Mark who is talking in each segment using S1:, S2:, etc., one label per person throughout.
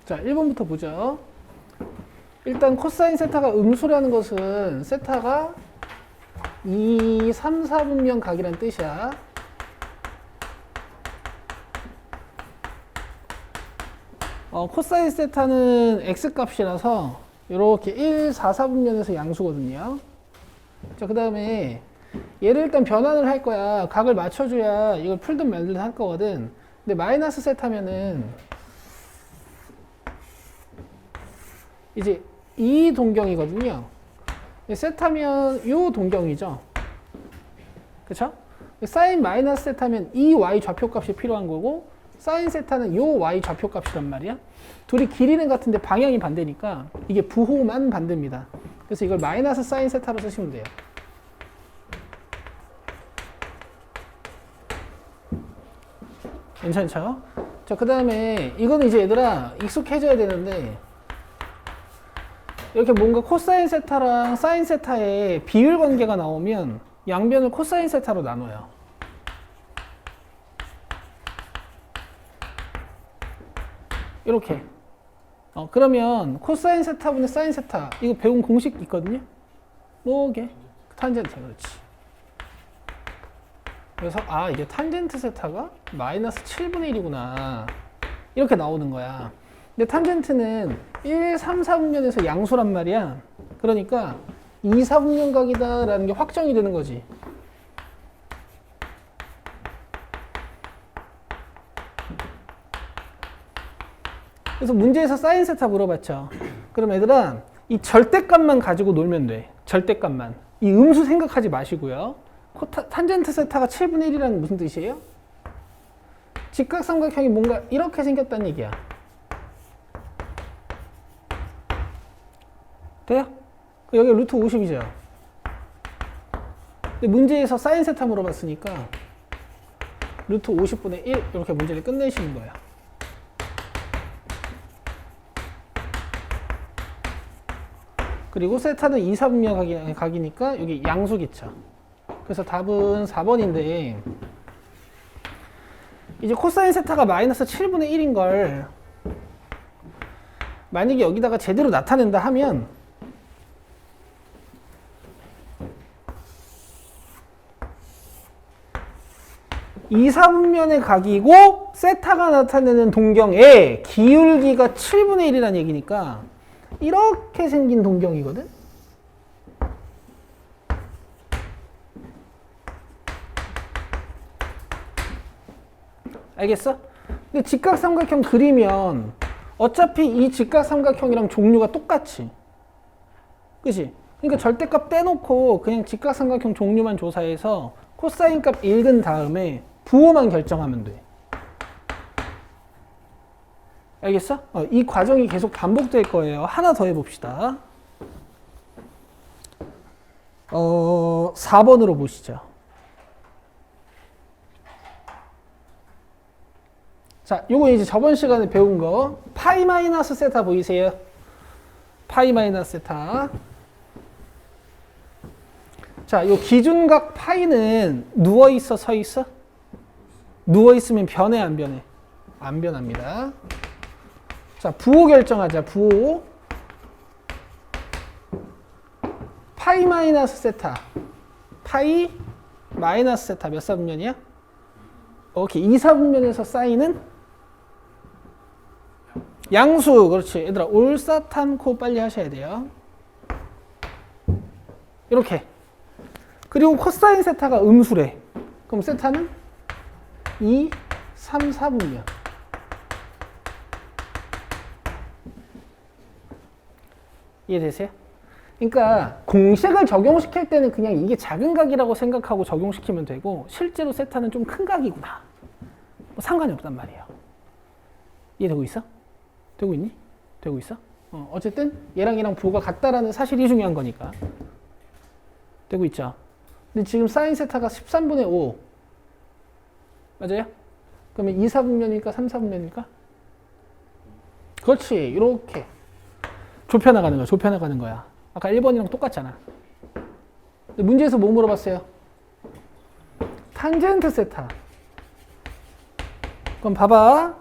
S1: 자, 1번부터 보죠. 일단 코사인 세타가 음수라는 것은 세타가 2, 3, 4분면 각이란 뜻이야. 코사인 세타는 x값이라서 이렇게 1, 4, 4분면에서 양수거든요. 자, 그 다음에 얘를 일단 변환을 할 거야. 각을 맞춰줘야 이걸 풀든 말든 할 거거든. 근데 마이너스 세타면은 이제 이 동경이거든요. 세타면 요 동경이죠. 그쵸? 사인 마이너스 세타면 이 y 좌표값이 필요한 거고 사인 세타는 요 y 좌표값이란 말이야. 둘이 길이는 같은데 방향이 반대니까 이게 부호만 반대입니다. 그래서 이걸 마이너스 사인 세타로 쓰시면 돼요. 괜찮죠? 자, 그 다음에 이거는 이제 얘들아 익숙해져야 되는데 이렇게 뭔가 코사인 세타랑 사인 세타의 비율 관계가 나오면 양변을 코사인 세타로 나눠요. 이렇게. 그러면 코사인 세타분의 사인 세타 이거 배운 공식 있거든요. 뭐게? 탄젠트. 그렇지. 그래서 이게 탄젠트 세타가 마이너스 7분의 1이구나 이렇게 나오는 거야. 근데 탄젠트는 1, 3, 4분면에서 양수란 말이야. 그러니까 2, 4분면 각이다 라는 게 확정이 되는 거지. 그래서 문제에서 사인 세타 물어봤죠. 그럼 얘들아 이 절대값만 가지고 놀면 돼. 절대값만. 이 음수 생각하지 마시고요. 탄젠트 세타가 7분의 1이라는 게 무슨 뜻이에요? 직각삼각형이 뭔가 이렇게 생겼다는 얘기야. 돼요? 여기 루트 50이죠. 근데 문제에서 사인 세타 물어봤으니까 루트 50분의 1 이렇게 문제를 끝내시는 거예요. 그리고 세타는 2, 4분면 각이니까 여기 양수겠죠. 그래서 답은 4번인데 이제 코사인 세타가 마이너스 7분의 1인 걸 만약에 여기다가 제대로 나타낸다 하면 이 4분면의 각이고 세타가 나타내는 동경의 기울기가 7분의 1이라는 얘기니까 이렇게 생긴 동경이거든? 알겠어? 근데 직각삼각형 그리면 어차피 이 직각삼각형이랑 종류가 똑같지. 그치? 그러니까 절대값 떼놓고 그냥 직각삼각형 종류만 조사해서 코사인 값 읽은 다음에 부호만 결정하면 돼. 알겠어? 이 과정이 계속 반복될 거예요. 하나 더 해봅시다. 4번으로 보시죠. 자, 요거 이제 저번 시간에 배운 거 파이 마이너스 세타 보이세요? 파이 마이너스 세타. 자, 요 기준각 파이는 누워있어, 서있어? 누워있으면 변해, 안 변해? 안 변합니다. 자, 부호 결정하자, 부호. 파이 마이너스 세타. 파이 마이너스 세타 몇 사분면이야? 오케이, 2, 4분면에서 사인은? 양수. 그렇지. 얘들아, 올사탄코 빨리 하셔야 돼요. 이렇게. 그리고 코사인 세타가 음수래. 그럼 세타는 2, 3, 4분면. 이해되세요? 그러니까 공식을 적용시킬 때는 그냥 이게 작은 각이라고 생각하고 적용시키면 되고 실제로 세타는 좀 큰 각이구나. 뭐 상관이 없단 말이에요. 이해되고 있어? 되고 있니? 되고 있어? 어쨌든 얘랑 얘랑 부호가 같다라는 사실이 중요한 거니까. 되고 있죠? 근데 지금 사인 세타가 13분의 5. 맞아요? 그러면 2, 4분면일까? 3, 4분면일까? 그렇지. 이렇게. 좁혀나가는 거야. 좁혀나가는 거야. 아까 1번이랑 똑같잖아. 근데 문제에서 뭐 물어봤어요? 탄젠트 세타. 그럼 봐봐.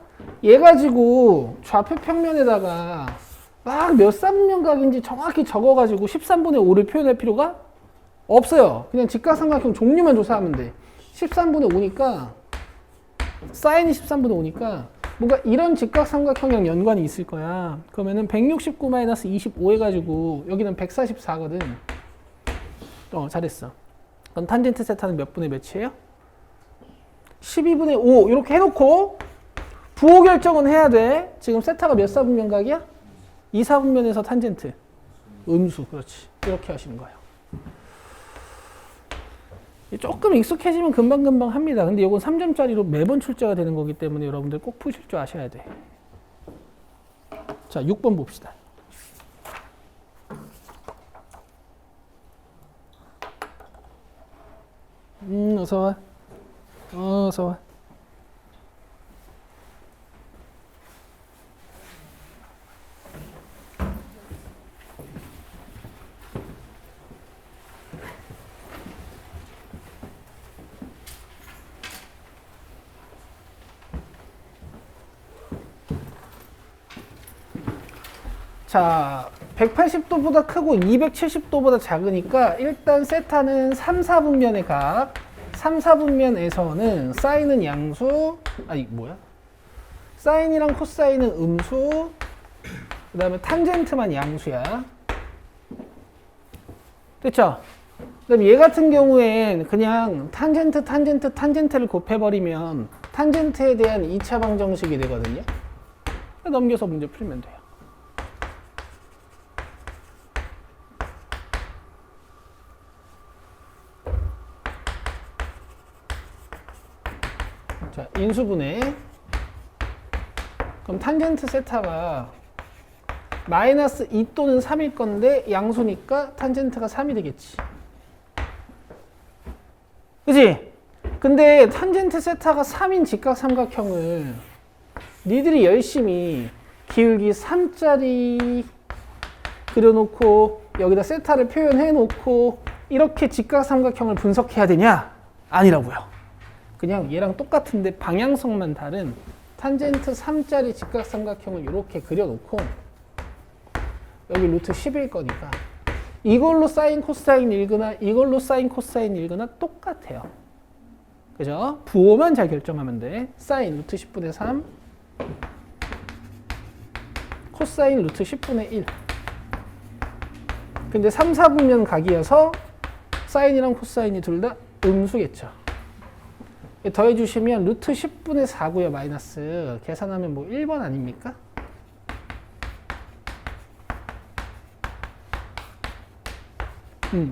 S1: 얘 가지고 좌표 평면에다가 막 몇 3분면각인지 정확히 적어가지고 13분의 5를 표현할 필요가 없어요. 그냥 직각삼각형 종류만 조사하면 돼. 13분의 5니까 사인이 13분의 5니까 뭔가 이런 직각삼각형이랑 연관이 있을 거야. 그러면은 169-25 해가지고 여기는 144거든. 잘했어. 그럼 탄젠트 세타는 몇 분의 몇이에요? 12분의 5 이렇게 해놓고 부호 결정은 해야 돼. 지금 세타가 몇 사분면각이야? 2사분면에서 탄젠트. 음수. 그렇지. 이렇게 하시는 거예요. 조금 익숙해지면 금방금방 합니다. 근데 이건 3점짜리로 매번 출제가 되는 거기 때문에 여러분들 꼭 푸실 줄 아셔야 돼. 자, 6번 봅시다. 어서와. 어서와. 자, 180도보다 크고 270도보다 작으니까 일단 세타는 3, 4분면의 각. 3, 4분면에서는 사인은 양수, 아니 뭐야? 사인이랑 코사인은 음수, 그 다음에 탄젠트만 양수야. 됐죠? 그 다음에 얘 같은 경우엔 그냥 탄젠트를 곱해버리면 탄젠트에 대한 2차 방정식이 되거든요. 넘겨서 문제 풀면 돼요. 자, 인수분해. 그럼 탄젠트 세타가 마이너스 2 또는 3일 건데 양수니까 탄젠트가 3이 되겠지. 그치? 근데 탄젠트 세타가 3인 직각삼각형을 니들이 열심히 기울기 3짜리 그려놓고 여기다 세타를 표현해놓고 이렇게 직각삼각형을 분석해야 되냐? 아니라고요. 그냥 얘랑 똑같은데 방향성만 다른 탄젠트 3짜리 직각삼각형을 이렇게 그려놓고 여기 루트 10일 거니까 이걸로 사인 코사인 읽거나 이걸로 사인 코사인 읽거나 똑같아요. 그죠? 부호만 잘 결정하면 돼. 사인 루트 10분의 3 코사인 루트 10분의 1. 근데 3, 4분면 각이어서 사인이랑 코사인이 둘 다 음수겠죠. 더해주시면 루트 10분의 4고요. 마이너스. 계산하면 뭐 1번 아닙니까?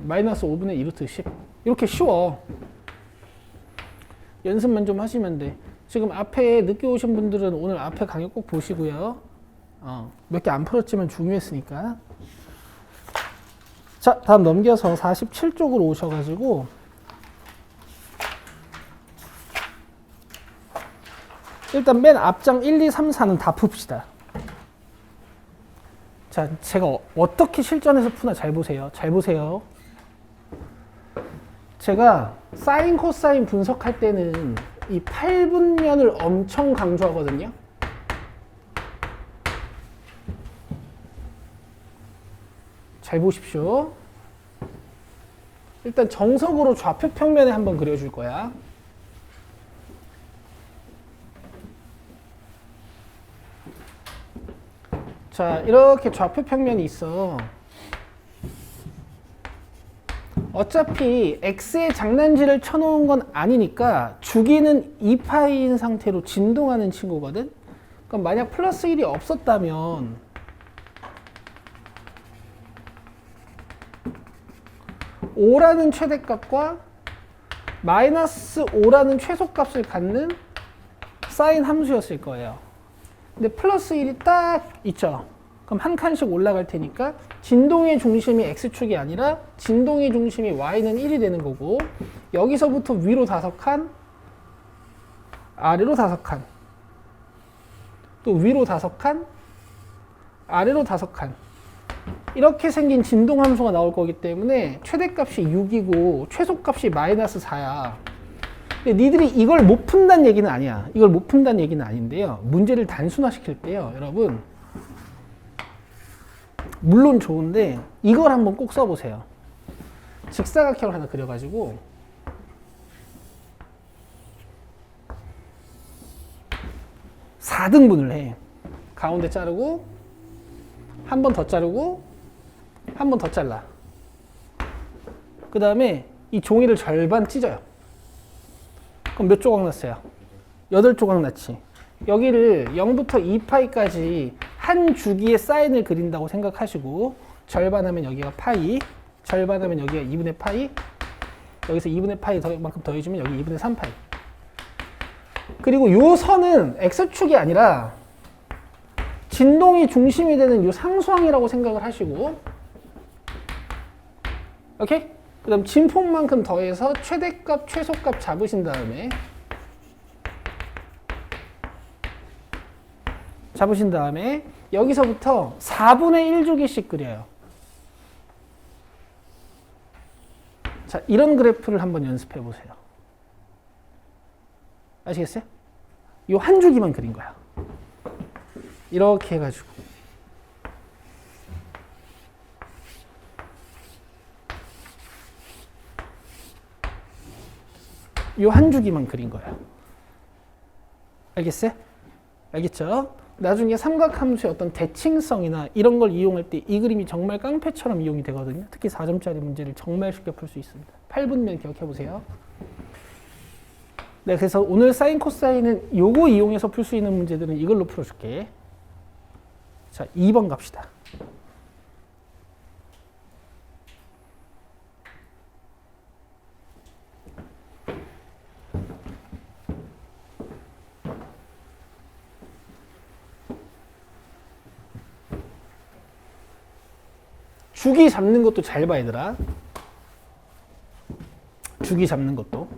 S1: 마이너스 5분의 2 루트 10. 이렇게 쉬워. 연습만 좀 하시면 돼. 지금 앞에 늦게 오신 분들은 오늘 앞에 강의 꼭 보시고요. 몇 개 안 풀었지만 중요했으니까. 자, 다음 넘겨서 47쪽으로 오셔가지고 일단 맨 앞장 1, 2, 3, 4는 다 풉시다. 자, 제가 어떻게 실전에서 푸나 잘 보세요. 잘 보세요. 제가 사인, 코사인 분석할 때는 이 8분면을 엄청 강조하거든요. 잘 보십시오. 일단 정석으로 좌표 평면에 한번 그려줄 거야. 자, 이렇게 좌표 평면이 있어. 어차피 x의 장난질을 쳐놓은 건 아니니까 주기는 2파이인 상태로 진동하는 친구거든. 그럼 만약 플러스 1이 없었다면 (5)라는 최대값과 마이너스 (5)라는 최소값을 갖는 사인 함수였을 거예요. 근데 플러스 1이 딱 있죠. 그럼 한 칸씩 올라갈 테니까 진동의 중심이 x축이 아니라 진동의 중심이 y는 1이 되는 거고, 여기서부터 위로 5칸, 아래로 5칸, 또 위로 5칸, 아래로 5칸, 이렇게 생긴 진동 함수가 나올 거기 때문에 최대값이 6이고 최소값이 마이너스 4야. 근데 니들이 이걸 못 푼다는 얘기는 아니야. 이걸 못 푼다는 얘기는 아닌데요. 문제를 단순화시킬 때요, 여러분. 물론 좋은데 이걸 한번 꼭 써보세요. 직사각형을 하나 그려가지고 4등분을 해. 가운데 자르고 한 번 더 자르고 한 번 더 잘라. 그 다음에 이 종이를 절반 찢어요. 그럼 몇 조각 났어요? 8조각 났지. 여기를 0부터 2파이까지 한 주기의 사인을 그린다고 생각하시고 절반하면 여기가 파이, 절반하면 여기가 2분의 파이, 여기서 2분의 파이 만큼 더해주면 여기 2분의 3파이. 그리고 요 선은 X축이 아니라 진동이 중심이 되는 요 상수항이라고 생각을 하시고, 오케이? 그 다음 진폭만큼 더해서 최대값, 최소값 잡으신 다음에 여기서부터 4분의 1주기씩 그려요. 자, 이런 그래프를 한번 연습해 보세요. 아시겠어요? 요 한 주기만 그린 거야. 이렇게 해가지고. 요 한 주기만 그린 거야. 알겠어요? 알겠죠? 나중에 삼각함수의 어떤 대칭성이나 이런 걸 이용할 때 이 그림이 정말 깡패처럼 이용이 되거든요. 특히 4점짜리 문제를 정말 쉽게 풀 수 있습니다. 8분면 기억해 보세요. 네, 그래서 오늘 사인 코사인은 요거 이용해서 풀 수 있는 문제들은 이걸로 풀어줄게. 자, 2번 갑시다. 주기 잡는 것도 잘 봐, 얘들아. 주기 잡는 것도.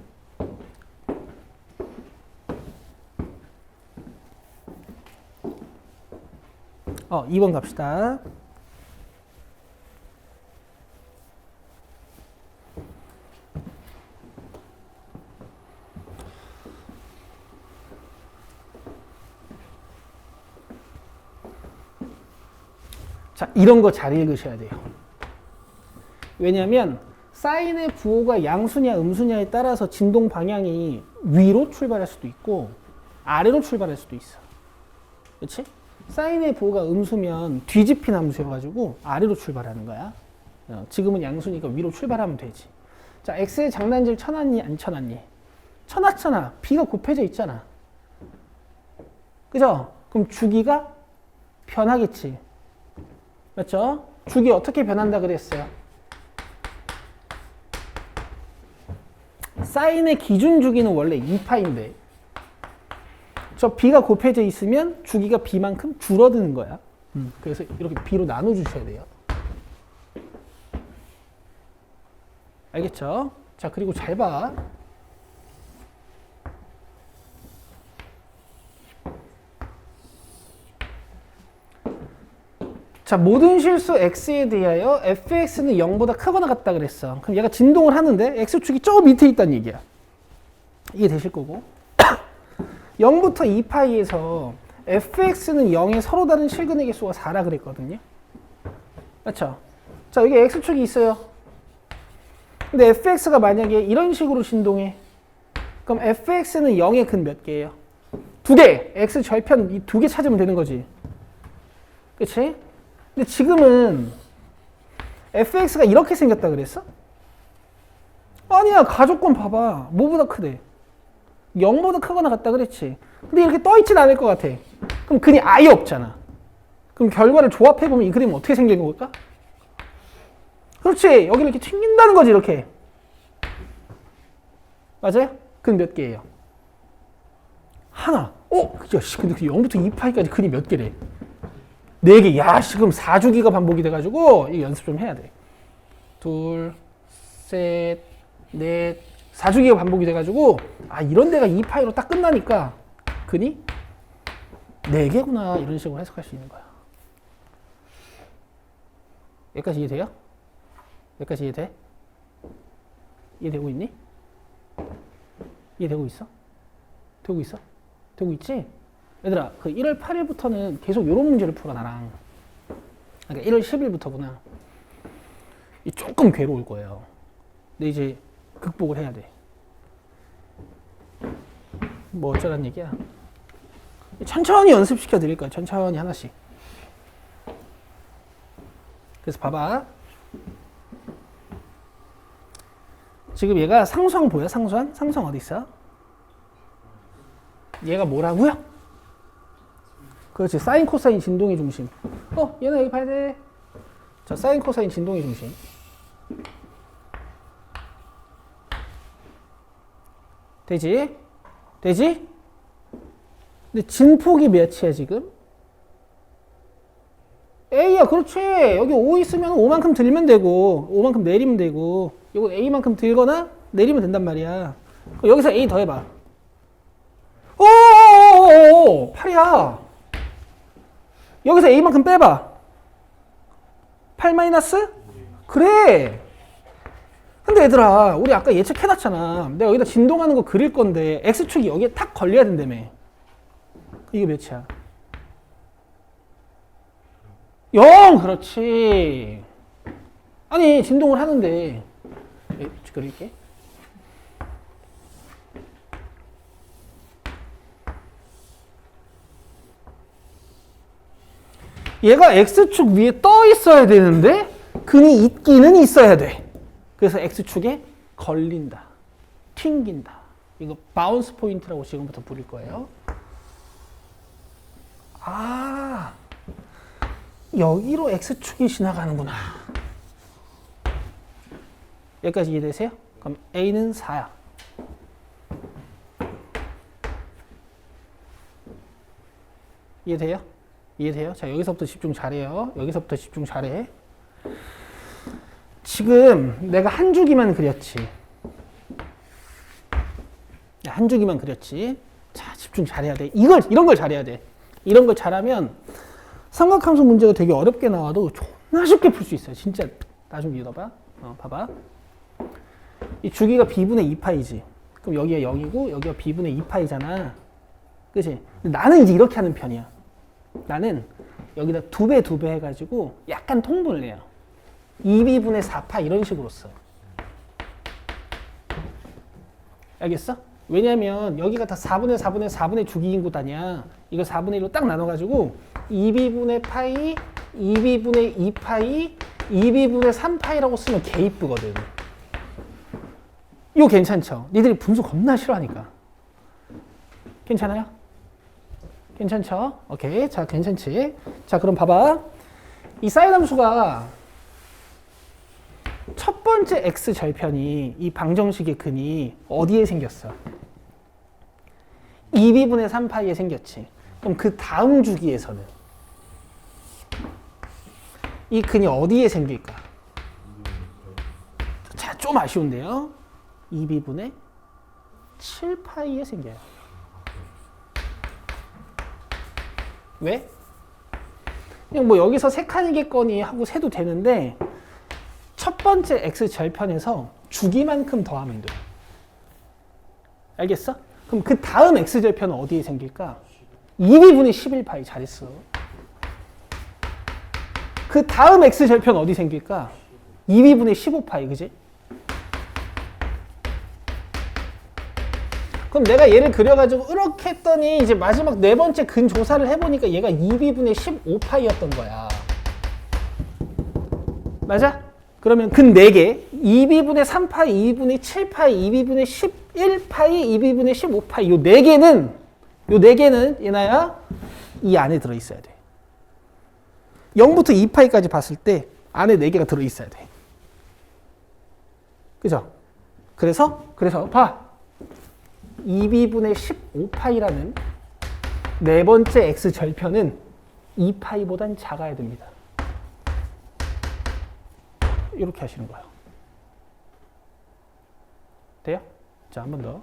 S1: 2번 갑시다. 자, 이런 거 잘 읽으셔야 돼요. 왜냐하면 사인의 부호가 양수냐 음수냐에 따라서 진동 방향이 위로 출발할 수도 있고 아래로 출발할 수도 있어. 그렇지? 사인의 부호가 음수면 뒤집힌 함수여가지고 아래로 출발하는 거야. 지금은 양수니까 위로 출발하면 되지. 자, x의 장단지를 쳐놨니 안 쳐놨니? 쳐놨잖아. b가 곱해져 있잖아. 그죠? 그럼 주기가 변하겠지. 맞죠? 주기 어떻게 변한다 그랬어요? 사인의 기준 주기는 원래 2파인데 저 b가 곱해져 있으면 주기가 b만큼 줄어드는 거야. 그래서 이렇게 b로 나눠주셔야 돼요. 알겠죠? 자, 그리고 잘 봐. 자, 모든 실수 x에 대하여 fx는 0보다 크거나 같다 그랬어. 그럼 얘가 진동을 하는데 x축이 저 밑에 있다는 얘기야. 이해 되실 거고. 0부터 2파이에서 fx는 0에 서로 다른 실근의 개수가 4라 그랬거든요. 맞죠? 자, 여기 x축이 있어요. 근데 fx가 만약에 이런 식으로 진동해. 그럼 fx는 0의 근 몇 개예요? 2개. x 절편 이 2개 찾으면 되는 거지. 그치? 근데 지금은 fx가 이렇게 생겼다 그랬어? 아니야. 가족권 봐봐. 뭐보다 크대? 0보다 크거나 같다 그랬지. 근데 이렇게 떠있진 않을 것 같아. 그럼 근이 아예 없잖아. 그럼 결과를 조합해보면 이 그림은 어떻게 생긴 걸까? 그렇지. 여기를 이렇게 튕긴다는 거지. 이렇게. 맞아요? 근 몇 개예요? 하나. 야, 씨, 근데 0부터 2파이까지 근이 몇 개래? 4개. 야, 지금 4주기가 반복이 돼가지고 이거 연습 좀 해야 돼. 둘, 셋, 넷, 4주기가 반복이 돼가지고 이런 데가 2파이로 딱 끝나니까 근이 4개구나 이런 식으로 해석할 수 있는 거야. 여기까지 이해돼요? 여기까지 이해돼? 이해되고 있니? 이해되고 있어? 되고 있어? 되고 있지? 얘들아, 그 1월 8일부터는 계속 이런 문제를 풀어, 나랑. 그러니까 1월 10일부터구나. 조금 괴로울 거예요. 근데 이제 극복을 해야 돼. 뭐 어쩌란 얘기야? 천천히 연습시켜 드릴 거야. 천천히 하나씩. 그래서 봐봐. 지금 얘가 상수항 보여? 상수항? 상수항 어디 있어? 얘가 뭐라고요? 그렇지. 사인 코사인 진동의 중심. 얘는 여기 봐야 돼. 자, 사인 코사인 진동의 중심. 되지? 되지? 근데 진폭이 몇이야 지금? A야. 그렇지. 여기 O 있으면 O만큼 들면 되고 O만큼 내리면 되고 이거 A만큼 들거나 내리면 된단 말이야. 여기서 A 더해봐. 오오오오오 8이야. 여기서 A만큼 빼봐. 8 마이너스? 그래. 근데 얘들아, 우리 아까 예측해놨잖아. 내가 여기다 진동하는 거 그릴 건데 X축이 여기에 탁 걸려야 된다며. 이게 몇이야? 0! 그렇지. 아니, 진동을 하는데. 그릴게. 얘가 X축 위에 떠 있어야 되는데 근이 있기는 있어야 돼. 그래서 X축에 걸린다. 튕긴다. 이거 바운스 포인트라고 지금부터 부를 거예요. 아, 여기로 X축이 지나가는구나. 여기까지 이해되세요? 그럼 A는 4야. 이해돼요? 이해돼요? 자, 여기서부터 집중 잘해요. 여기서부터 집중 잘해. 지금 내가 한 주기만 그렸지. 한 주기만 그렸지. 자, 집중 잘해야 돼. 이런 걸 잘해야 돼. 이런 걸 잘하면 삼각함수 문제가 되게 어렵게 나와도 존나 쉽게 풀 수 있어요. 진짜. 나 좀 믿어봐. 봐봐. 이 주기가 b분의 2파이지. 그럼 여기가 0이고 여기가 b분의 2파이잖아. 그치? 나는 이제 이렇게 하는 편이야. 나는 여기다 2배 해가지고 약간 통분을 해요. 2b분의 4파 이런 식으로 써. 알겠어? 왜냐면 여기가 다 4분의 주기인구 단위야. 이거 4분의 1로 딱 나눠가지고 2b분의 파이, 2b분의 2파이, 2b분의 3파이라고 쓰면 개 이쁘거든. 이거 괜찮죠? 니들이 분수 겁나 싫어하니까. 괜찮아요? 괜찮죠? 오케이. 자, 괜찮지? 자, 그럼 봐봐. 이 사인 함수가 첫 번째 x 절편이 이 방정식의 근이 어디에 생겼어? 2b분의 3파이에 생겼지. 그럼 그 다음 주기에서는 이 근이 어디에 생길까? 자, 좀 아쉬운데요. 2b분의 7파이에 생겨요. 왜? 그냥 뭐 여기서 세 칸이겠거니 하고 세도 되는데 첫 번째 x 절편에서 주기만큼 더하면 돼. 알겠어? 그럼 그 다음 x 절편은 어디에 생길까? 2b분의 11파이. 잘했어. 그 다음 x 절편 어디 생길까? 2b분의 15파이. 그지? 그럼 내가 얘를 그려가지고 이렇게 했더니 이제 마지막 네 번째 근 조사를 해보니까 얘가 2b분의 15파이였던 거야. 맞아? 그러면 근 4개 2b분의 3파이, 2b분의 7파이, 2b분의 11파이, 2b분의 15파이 요 4개는 얘나야 이 안에 들어있어야 돼. 0부터 2파이까지 봤을 때 안에 4개가 들어있어야 돼. 그죠? 그래서 봐. 2b분의 15파이라는 네 번째 x 절편은 2파이보단 작아야 됩니다. 이렇게 하시는 거예요. 돼요? 자, 한 번 더.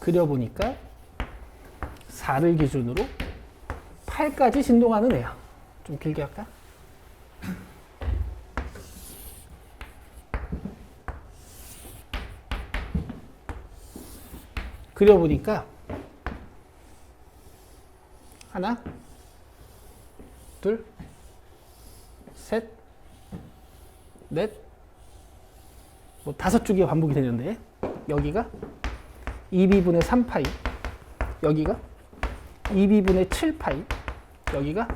S1: 그려보니까 4를 기준으로 8까지 진동하는 애야. 좀 길게 할까? 그려보니까 하나, 둘, 셋, 넷, 뭐 5주기가 반복이 되는데 여기가 2b분의 3파이, 여기가 2b분의 7파이, 여기가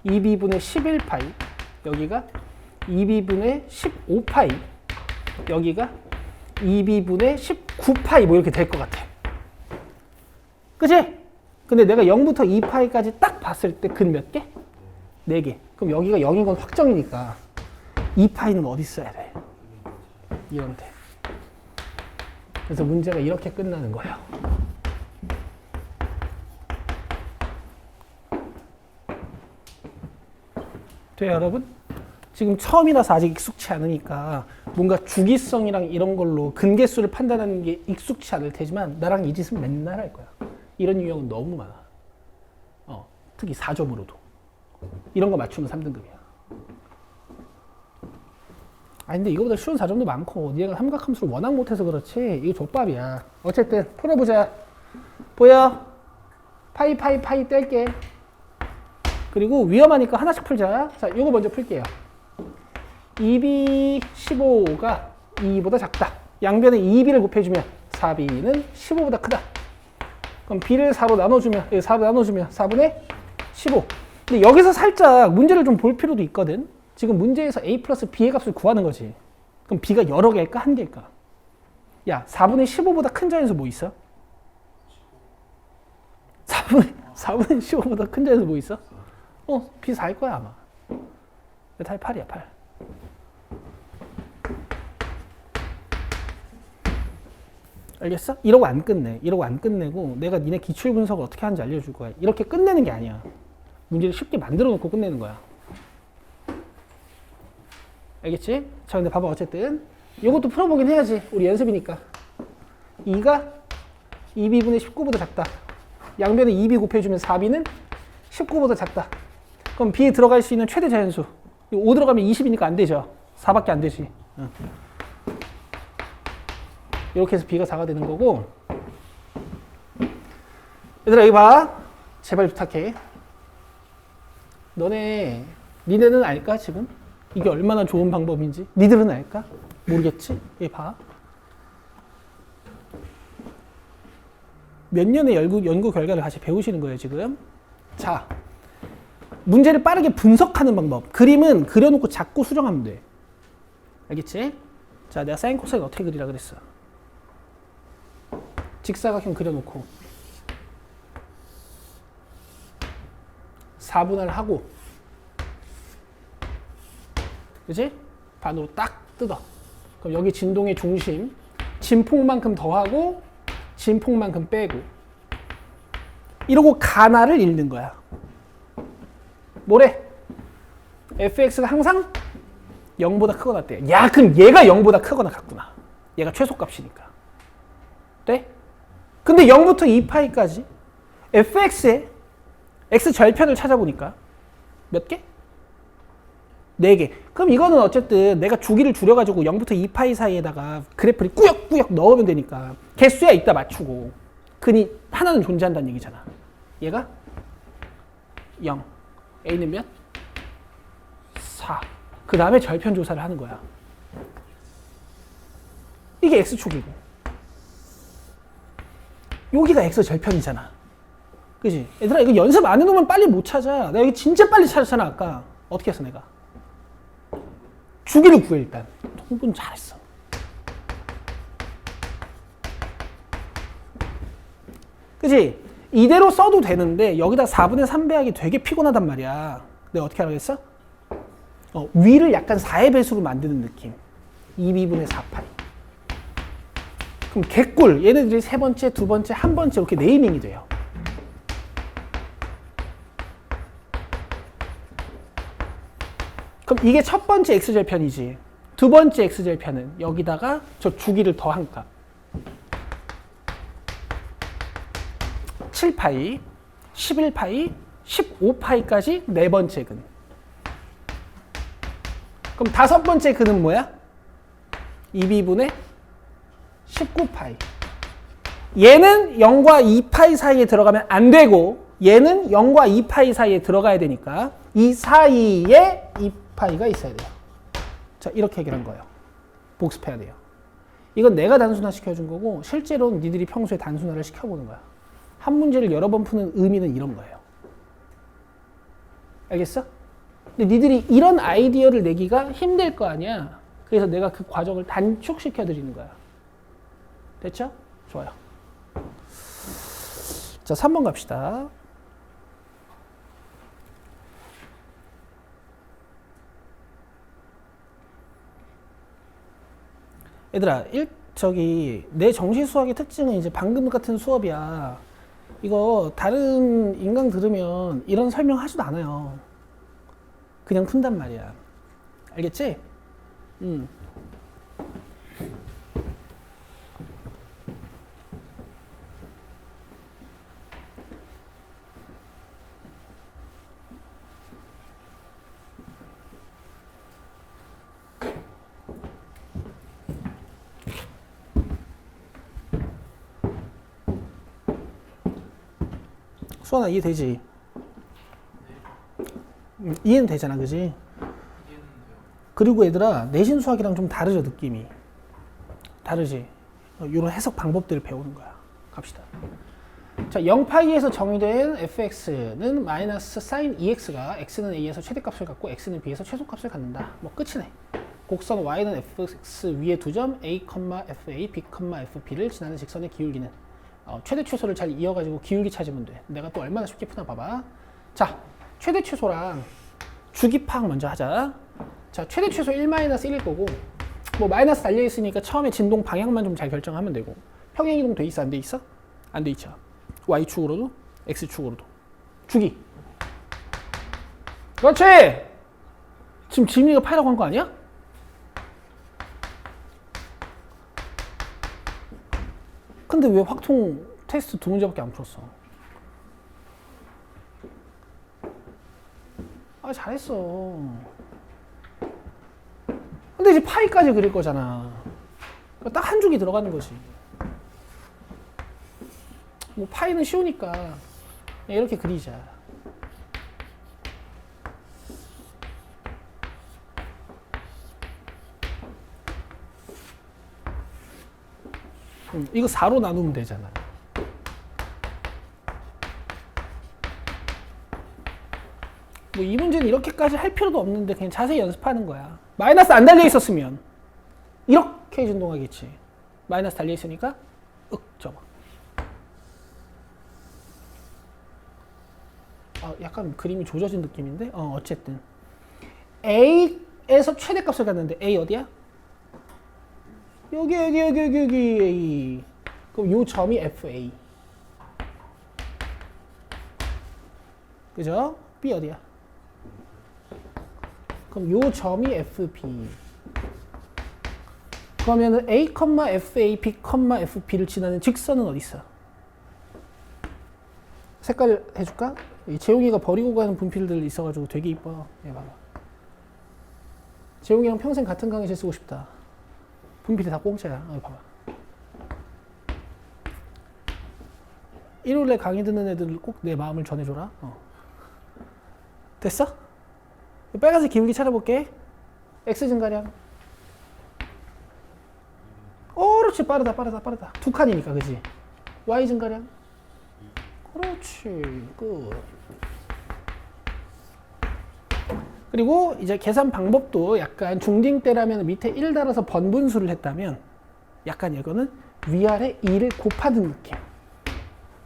S1: 2b분의 11파이, 여기가 2b분의 15파이, 여기가 2b분의 19파이 뭐 이렇게 될 것 같아. 그치? 근데 내가 0부터 2파이까지 딱 봤을 때 근 몇 개? 4개. 그럼 여기가 0인 건 확정이니까 2파이는 어디 있어야 돼? 이런 데. 그래서 문제가 이렇게 끝나는 거예요. 돼요, 여러분? 지금 처음이라서 아직 익숙치 않으니까 뭔가 주기성이랑 이런 걸로 근계수를 판단하는 게 익숙치 않을 테지만 나랑 이 짓은 맨날 할 거야. 이런 유형은 너무 많아. 특히 4점으로도. 이런 거 맞추면 3등급이야. 아니 근데 이거보다 쉬운 4점도 많고 니가 삼각함수를 워낙 못해서 그렇지 이거 족밥이야. 어쨌든 풀어보자. 보여? 파이 뗄게. 그리고 위험하니까 하나씩 풀자. 자, 요거 먼저 풀게요. 2b15가 2보다 작다. 양변에 2b를 곱해주면 4b는 15보다 크다. 그럼 b를 4로 나눠주면 4분의 15. 근데 여기서 살짝 문제를 좀 볼 필요도 있거든. 지금 문제에서 a 플러스 b의 값을 구하는 거지. 그럼 b가 여러 개일까? 한 개일까? 야, 4분의 15보다 큰 자연수 뭐 있어? 4분의 15보다 큰 자연수 뭐 있어? b 4일 거야 아마. 답이 8이야 8. 알겠어? 이러고 안 끝내. 이러고 안 끝내고 내가 니네 기출 분석을 어떻게 하는지 알려줄 거야. 이렇게 끝내는 게 아니야. 문제를 쉽게 만들어 놓고 끝내는 거야. 알겠지? 자, 근데 봐봐. 어쨌든 이것도 풀어보긴 해야지. 우리 연습이니까. 2가 2b분의 19보다 작다. 양변에 2b 곱해주면 4b는 19보다 작다. 그럼 b에 들어갈 수 있는 최대 자연수. 5 들어가면 20이니까 안 되죠. 4밖에 안 되지. 이렇게 해서 b가 4가 되는 거고. 얘들아 여기 봐. 제발 부탁해. 니네는 알까 지금? 이게 얼마나 좋은 방법인지? 니들은 알까? 모르겠지? 여기 봐. 몇 년의 연구 결과를 같이 배우시는 거예요 지금. 자, 문제를 빠르게 분석하는 방법. 그림은 그려놓고 자꾸 수정하면 돼. 알겠지? 자, 내가 사인 코사인 어떻게 그리라 그랬어? 직사각형 그려놓고 4분할 하고, 그치? 반으로 딱 뜯어. 그럼 여기 진동의 중심 진폭만큼 더하고 진폭만큼 빼고 이러고 가나를 읽는 거야. 뭐래? fx가 항상 0보다 크거나 같대. 야, 그럼 얘가 0보다 크거나 같구나. 얘가 최소값이니까. 돼? 근데 0부터 2파이까지 fx의 x절편을 찾아보니까 몇 개? 4개. 그럼 이거는 어쨌든 내가 주기를 줄여가지고 0부터 2파이 사이에다가 그래프를 꾸역꾸역 넣으면 되니까 개수야 이따 맞추고 근이 하나는 존재한다는 얘기잖아. 얘가 0. a는 몇? 4. 그 다음에 절편 조사를 하는 거야. 이게 x축이고 여기가 x절편이잖아. 그지? 얘들아 이거 연습 안 해놓으면 빨리 못 찾아. 내가 여기 진짜 빨리 찾았잖아 아까. 어떻게 했어 내가? 주기를 구해 일단. 통분 잘했어. 그지? 이대로 써도 되는데 여기다 4분의 3 배하기 되게 피곤하단 말이야. 내가 어떻게 하라겠어? 위를 약간 4의 배수로 만드는 느낌. 2b분의 4파이. 그럼 개꿀. 얘네들이 세 번째, 두 번째, 한 번째 이렇게 네이밍이 돼요. 그럼 이게 첫 번째 x절편이지. 두 번째 x절편은 여기다가 저 주기를 더한 값. 7파이, 11파이, 15파이까지 네 번째 근. 그럼 다섯 번째 근은 뭐야? 2b분의 19파이. 얘는 0과 2파이 사이에 들어가면 안 되고 얘는 0과 2파이 사이에 들어가야 되니까 이 사이에 2파이가 있어야 돼요. 자, 이렇게 해결한 거예요. 복습해야 돼요. 이건 내가 단순화 시켜준 거고 실제로는 니들이 평소에 단순화를 시켜보는 거야. 한 문제를 여러 번 푸는 의미는 이런 거예요. 알겠어? 근데 니들이 이런 아이디어를 내기가 힘들 거 아니야. 그래서 내가 그 과정을 단축시켜 드리는 거야. 됐죠? 좋아요. 자, 3번 갑시다. 얘들아, 내 정시 수학의 특징은 이제 방금 같은 수업이야. 이거 다른 인강 들으면 이런 설명 하지도 않아요. 그냥 푼단 말이야. 알겠지? 수원아, 이해되지? 이해는 되잖아, 그지? 그리고 얘들아, 내신 수학이랑 좀 다르죠, 느낌이. 다르지? 이런 해석 방법들을 배우는 거야. 갑시다. 자, 0파이에서 정의된 fx는 마이너스 sin 2x가 x는 a에서 최대값을 갖고 x는 b에서 최소값을 갖는다. 뭐 끝이네. 곡선 y는 fx 위에 두 점 a, fa, b, fp를 지나는 직선의 기울기는 최대 최소를 잘 이어가지고 기울기 찾으면 돼. 내가 또 얼마나 쉽게 푸나 봐봐. 자, 최대 최소랑 주기 파악 먼저 하자. 자, 최대 최소 1-1일 거고 뭐 마이너스 달려있으니까 처음에 진동 방향만 좀 잘 결정하면 되고 평행이동 돼 있어? 안 돼 있어? 안 돼 있죠. Y축으로도 X축으로도 주기. 그렇지! 지금 지민이가 파이라고 한 거 아니야? 근데 왜 확통 테스트 두 문제밖에 안 풀었어? 아, 잘했어. 근데 이제 파이까지 그릴 거잖아. 딱 한 줄기 들어가는 거지. 뭐 파이는 쉬우니까 이렇게 그리자. 이거 4로 나누면 되잖아. 뭐 이 문제는 이렇게까지 할 필요도 없는데 그냥 자세히 연습하는 거야. 마이너스 안 달려 있었으면 이렇게 진동하겠지. 마이너스 달려 있으니까 접어. 약간 그림이 조져진 느낌인데 어쨌든 A에서 최대값을 갖는데 A 어디야? 여기 A. 그럼 요 점이 FA. 그죠? B 어디야? 그럼 요 점이 FB. 그러면은 A, FA, B, FB를 지나는 직선은 어디 있어? 색깔 해줄까? 재용이가 버리고 가는 분필들 있어가지고 되게 이뻐. 얘 봐봐. 재용이랑 평생 같은 강의실 쓰고 싶다. 분필이 다 공짜야. 봐봐. 일요일에 강의 듣는 애들 꼭 내 마음을 전해줘라. 됐어? 빨간색 기울기 찾아볼게. X 증가량. 그렇지. 빠르다. 두 칸이니까, 그지? Y 증가량. 그렇지. 끝. 그리고 이제 계산 방법도 약간 중딩 때라면 밑에 1 달아서 번분수를 했다면 약간 이거는 위아래 2를 곱하는 느낌.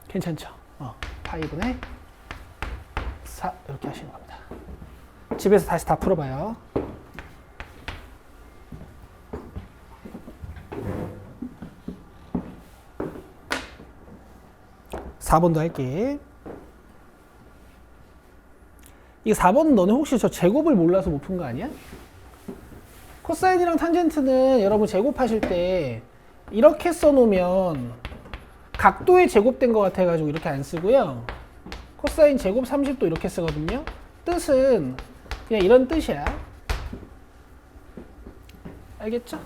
S1: 괜찮죠? 파이분의 4 이렇게 하시는 겁니다. 집에서 다시 다 풀어봐요. (4번도) 할게. 이 4번은 너네 혹시 저 제곱을 몰라서 못 푼 거 아니야? 코사인이랑 탄젠트는 여러분 제곱하실 때 이렇게 써놓으면 각도에 제곱된 것 같아가지고 이렇게 안 쓰고요. 코사인 제곱 30도 이렇게 쓰거든요. 뜻은 그냥 이런 뜻이야. 알겠죠?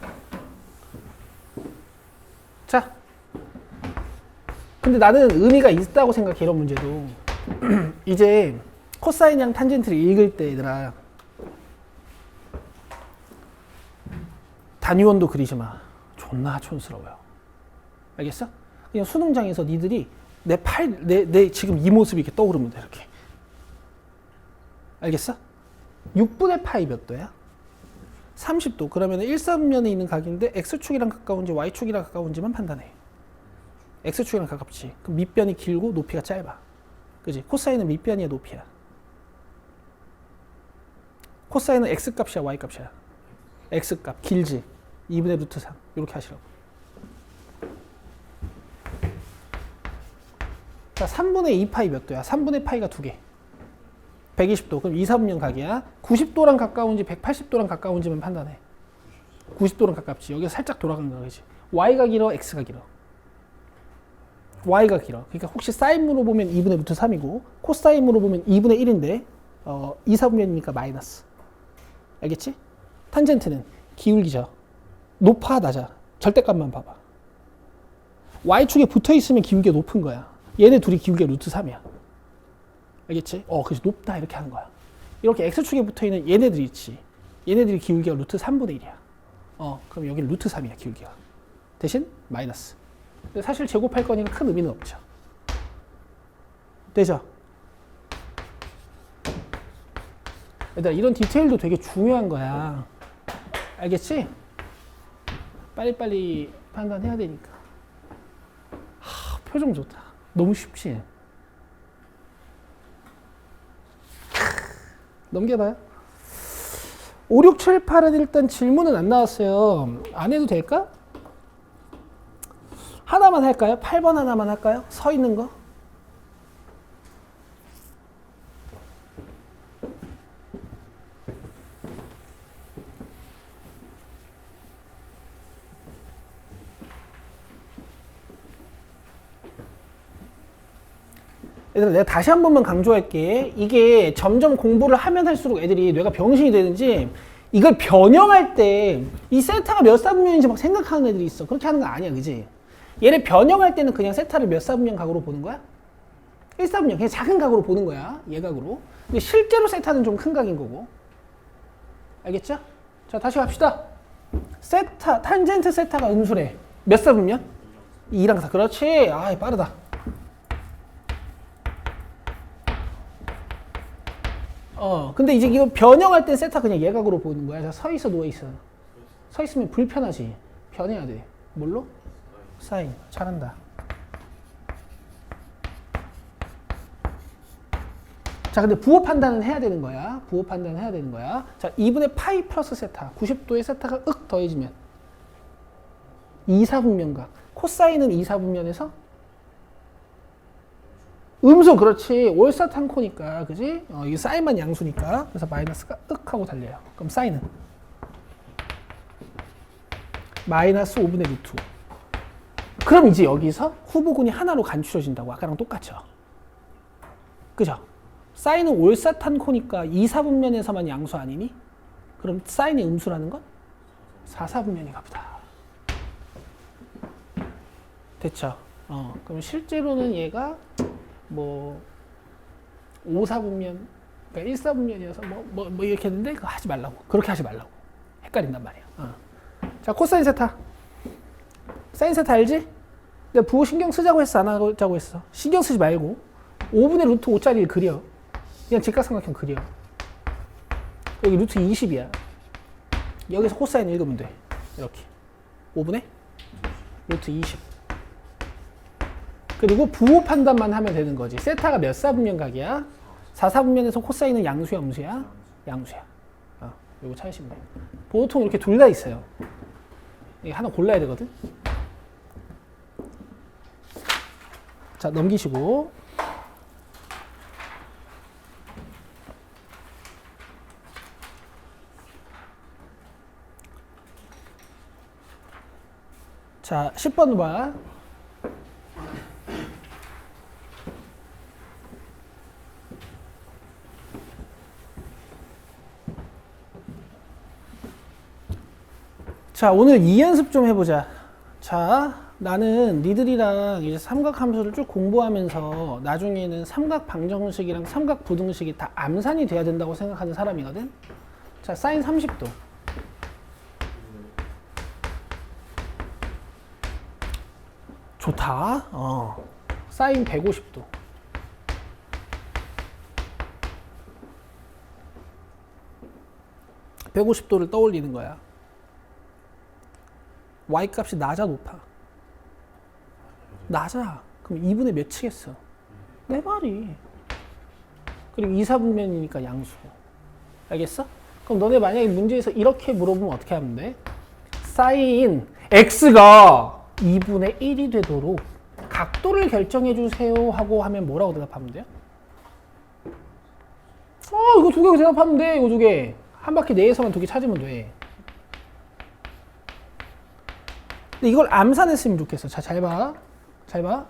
S1: 자, 근데 나는 의미가 있다고 생각해, 이런 문제도. 이제 코사인이랑 탄젠트를 읽을 때 얘들아, 단위원도 그리지 마. 존나 촌스러워요. 알겠어? 그냥 수능장에서 니들이 내 지금 이 모습이 이렇게 떠오르면 돼, 이렇게. 알겠어? 6분의 파이 몇 도야? 30도. 그러면 1사분면에 있는 각인데 x축이랑 가까운지 y축이랑 가까운지만 판단해. x축이랑 가깝지. 그럼 밑변이 길고 높이가 짧아. 그지? 코사인은 밑변이야, 높이야. 코사인은 x값이야, y값이야? x값. 길지? 2분의 루트 3. 이렇게 하시라고. 자, 3분의 2파이 몇 도야? 3분의 파이가 2개. 120도. 그럼 2사분면 각이야. 90도랑 가까운지 180도랑 가까운지만 판단해. 90도랑 가깝지. 여기서 살짝 돌아간 거지. y가 길어, x가 길어. y가 길어. 그러니까 혹시 사인으로 보면 2분의 루트 3이고 코사인으로 보면 2분의 1인데 2사분면이니까 마이너스. 알겠지? 탄젠트는 기울기죠. 높아, 낮아. 절대값만 봐봐. y축에 붙어있으면 기울기가 높은 거야. 얘네 둘이 기울기가 루트 3이야. 알겠지? 그래서 높다 이렇게 하는 거야. 이렇게 x축에 붙어있는 얘네들이 있지. 얘네들이 기울기가 루트 3분의 1이야. 그럼 여기는 루트 3이야, 기울기가. 대신 마이너스. 근데 사실 제곱할 거니까 큰 의미는 없죠. 되죠? 얘들아, 이런 디테일도 되게 중요한 거야. 알겠지? 빨리빨리 판단해야 되니까. 표정 좋다. 너무 쉽지? 넘겨봐요. 5, 6, 7, 8은 일단 질문은 안 나왔어요. 안 해도 될까? 하나만 할까요? 8번 하나만 할까요? 서 있는 거? 얘들아, 내가 다시 한 번만 강조할게. 이게 점점 공부를 하면 할수록 애들이 뇌가 병신이 되는지 이걸 변형할 때 이 세타가 몇 사분면인지 막 생각하는 애들이 있어. 그렇게 하는 거 아니야, 그지? 얘를 변형할 때는 그냥 세타를 몇 사분면 각으로 보는 거야? 1사분면, 그냥 작은 각으로 보는 거야, 예각으로. 근데 실제로 세타는 좀 큰 각인 거고. 알겠죠? 자, 다시 갑시다. 세타, 탄젠트 세타가 음수래. 몇 사분면? 2랑 4. 그렇지. 빠르다. 근데 이제 이거 변형할 땐 세타 그냥 예각으로 보는 거야. 자, 서 있어, 누워 있어. 서 있으면 불편하지. 변해야 돼. 뭘로? 사인. 잘한다. 자, 근데 부호 판단은 해야 되는 거야. 부호 판단은 해야 되는 거야. 자, 2분의 파이 플러스 세타. 90도의 세타가 윽 더해지면 2사분면각. 코사인은 2사분면에서 음수. 그렇지. 올사탄코니까, 그지? 이게 사인만 양수니까. 그래서 마이너스가 윽 하고 달려요. 그럼 사인은 마이너스 5분의 루트 5. 그럼 이제 여기서 후보군이 하나로 간추려진다고. 아까랑 똑같죠? 그죠? 사인은 올사탄코니까 2사분면에서만 양수 아니니? 그럼 사인의 음수라는 건 4사분면인가 보다. 됐죠? 그럼 실제로는 얘가 뭐 5사분면, 그러니까 1사분면이어서 뭐 이렇게 했는데 그거 하지 말라고. 그렇게 하지 말라고. 헷갈린단 말이야. 자, 코사인 세타. 사인 세타 알지? 내가 부호 신경 쓰자고 했어, 안 하자고 했어? 신경 쓰지 말고 5분의 루트 5짜리를 그려. 그냥 직각삼각형 그려. 여기 루트 20이야. 여기서 코사인 읽으면 돼. 이렇게 5분의 루트 20. 그리고 부호 판단만 하면 되는 거지. 세타가 몇 사분면 각이야? 4사분면에서 코사인은 양수야, 음수야? 양수야. 요거 찾으시면 돼요. 보통 이렇게 둘 다 있어요. 이게 하나 골라야 되거든. 자, 넘기시고. 자, 10번 봐. 자, 오늘 2연습 좀 해보자. 자, 나는 니들이랑 이제 삼각 함수를 쭉 공부하면서 나중에는 삼각 방정식이랑 삼각 부등식이 다 암산이 돼야 된다고 생각하는 사람이거든. 자, 사인 30도. 좋다. 사인 150도. (150도를) 떠올리는 거야. y 값이 낮아 높아? 낮아. 그럼 2분의 몇 치겠어? 네 마리. 그리고 2, 4분면이니까 양수고. 알겠어? 그럼 너네 만약에 문제에서 이렇게 물어보면 어떻게 하면 돼? 사인 x가 2분의 1이 되도록 각도를 결정해 주세요 하고 하면 뭐라고 대답하면 돼요? 이거 두 개 대답하면 돼. 이거 두 개. 한 바퀴 내에서만 두 개 찾으면 돼. 근데 이걸 암산했으면 좋겠어. 자, 잘 봐. 잘 봐.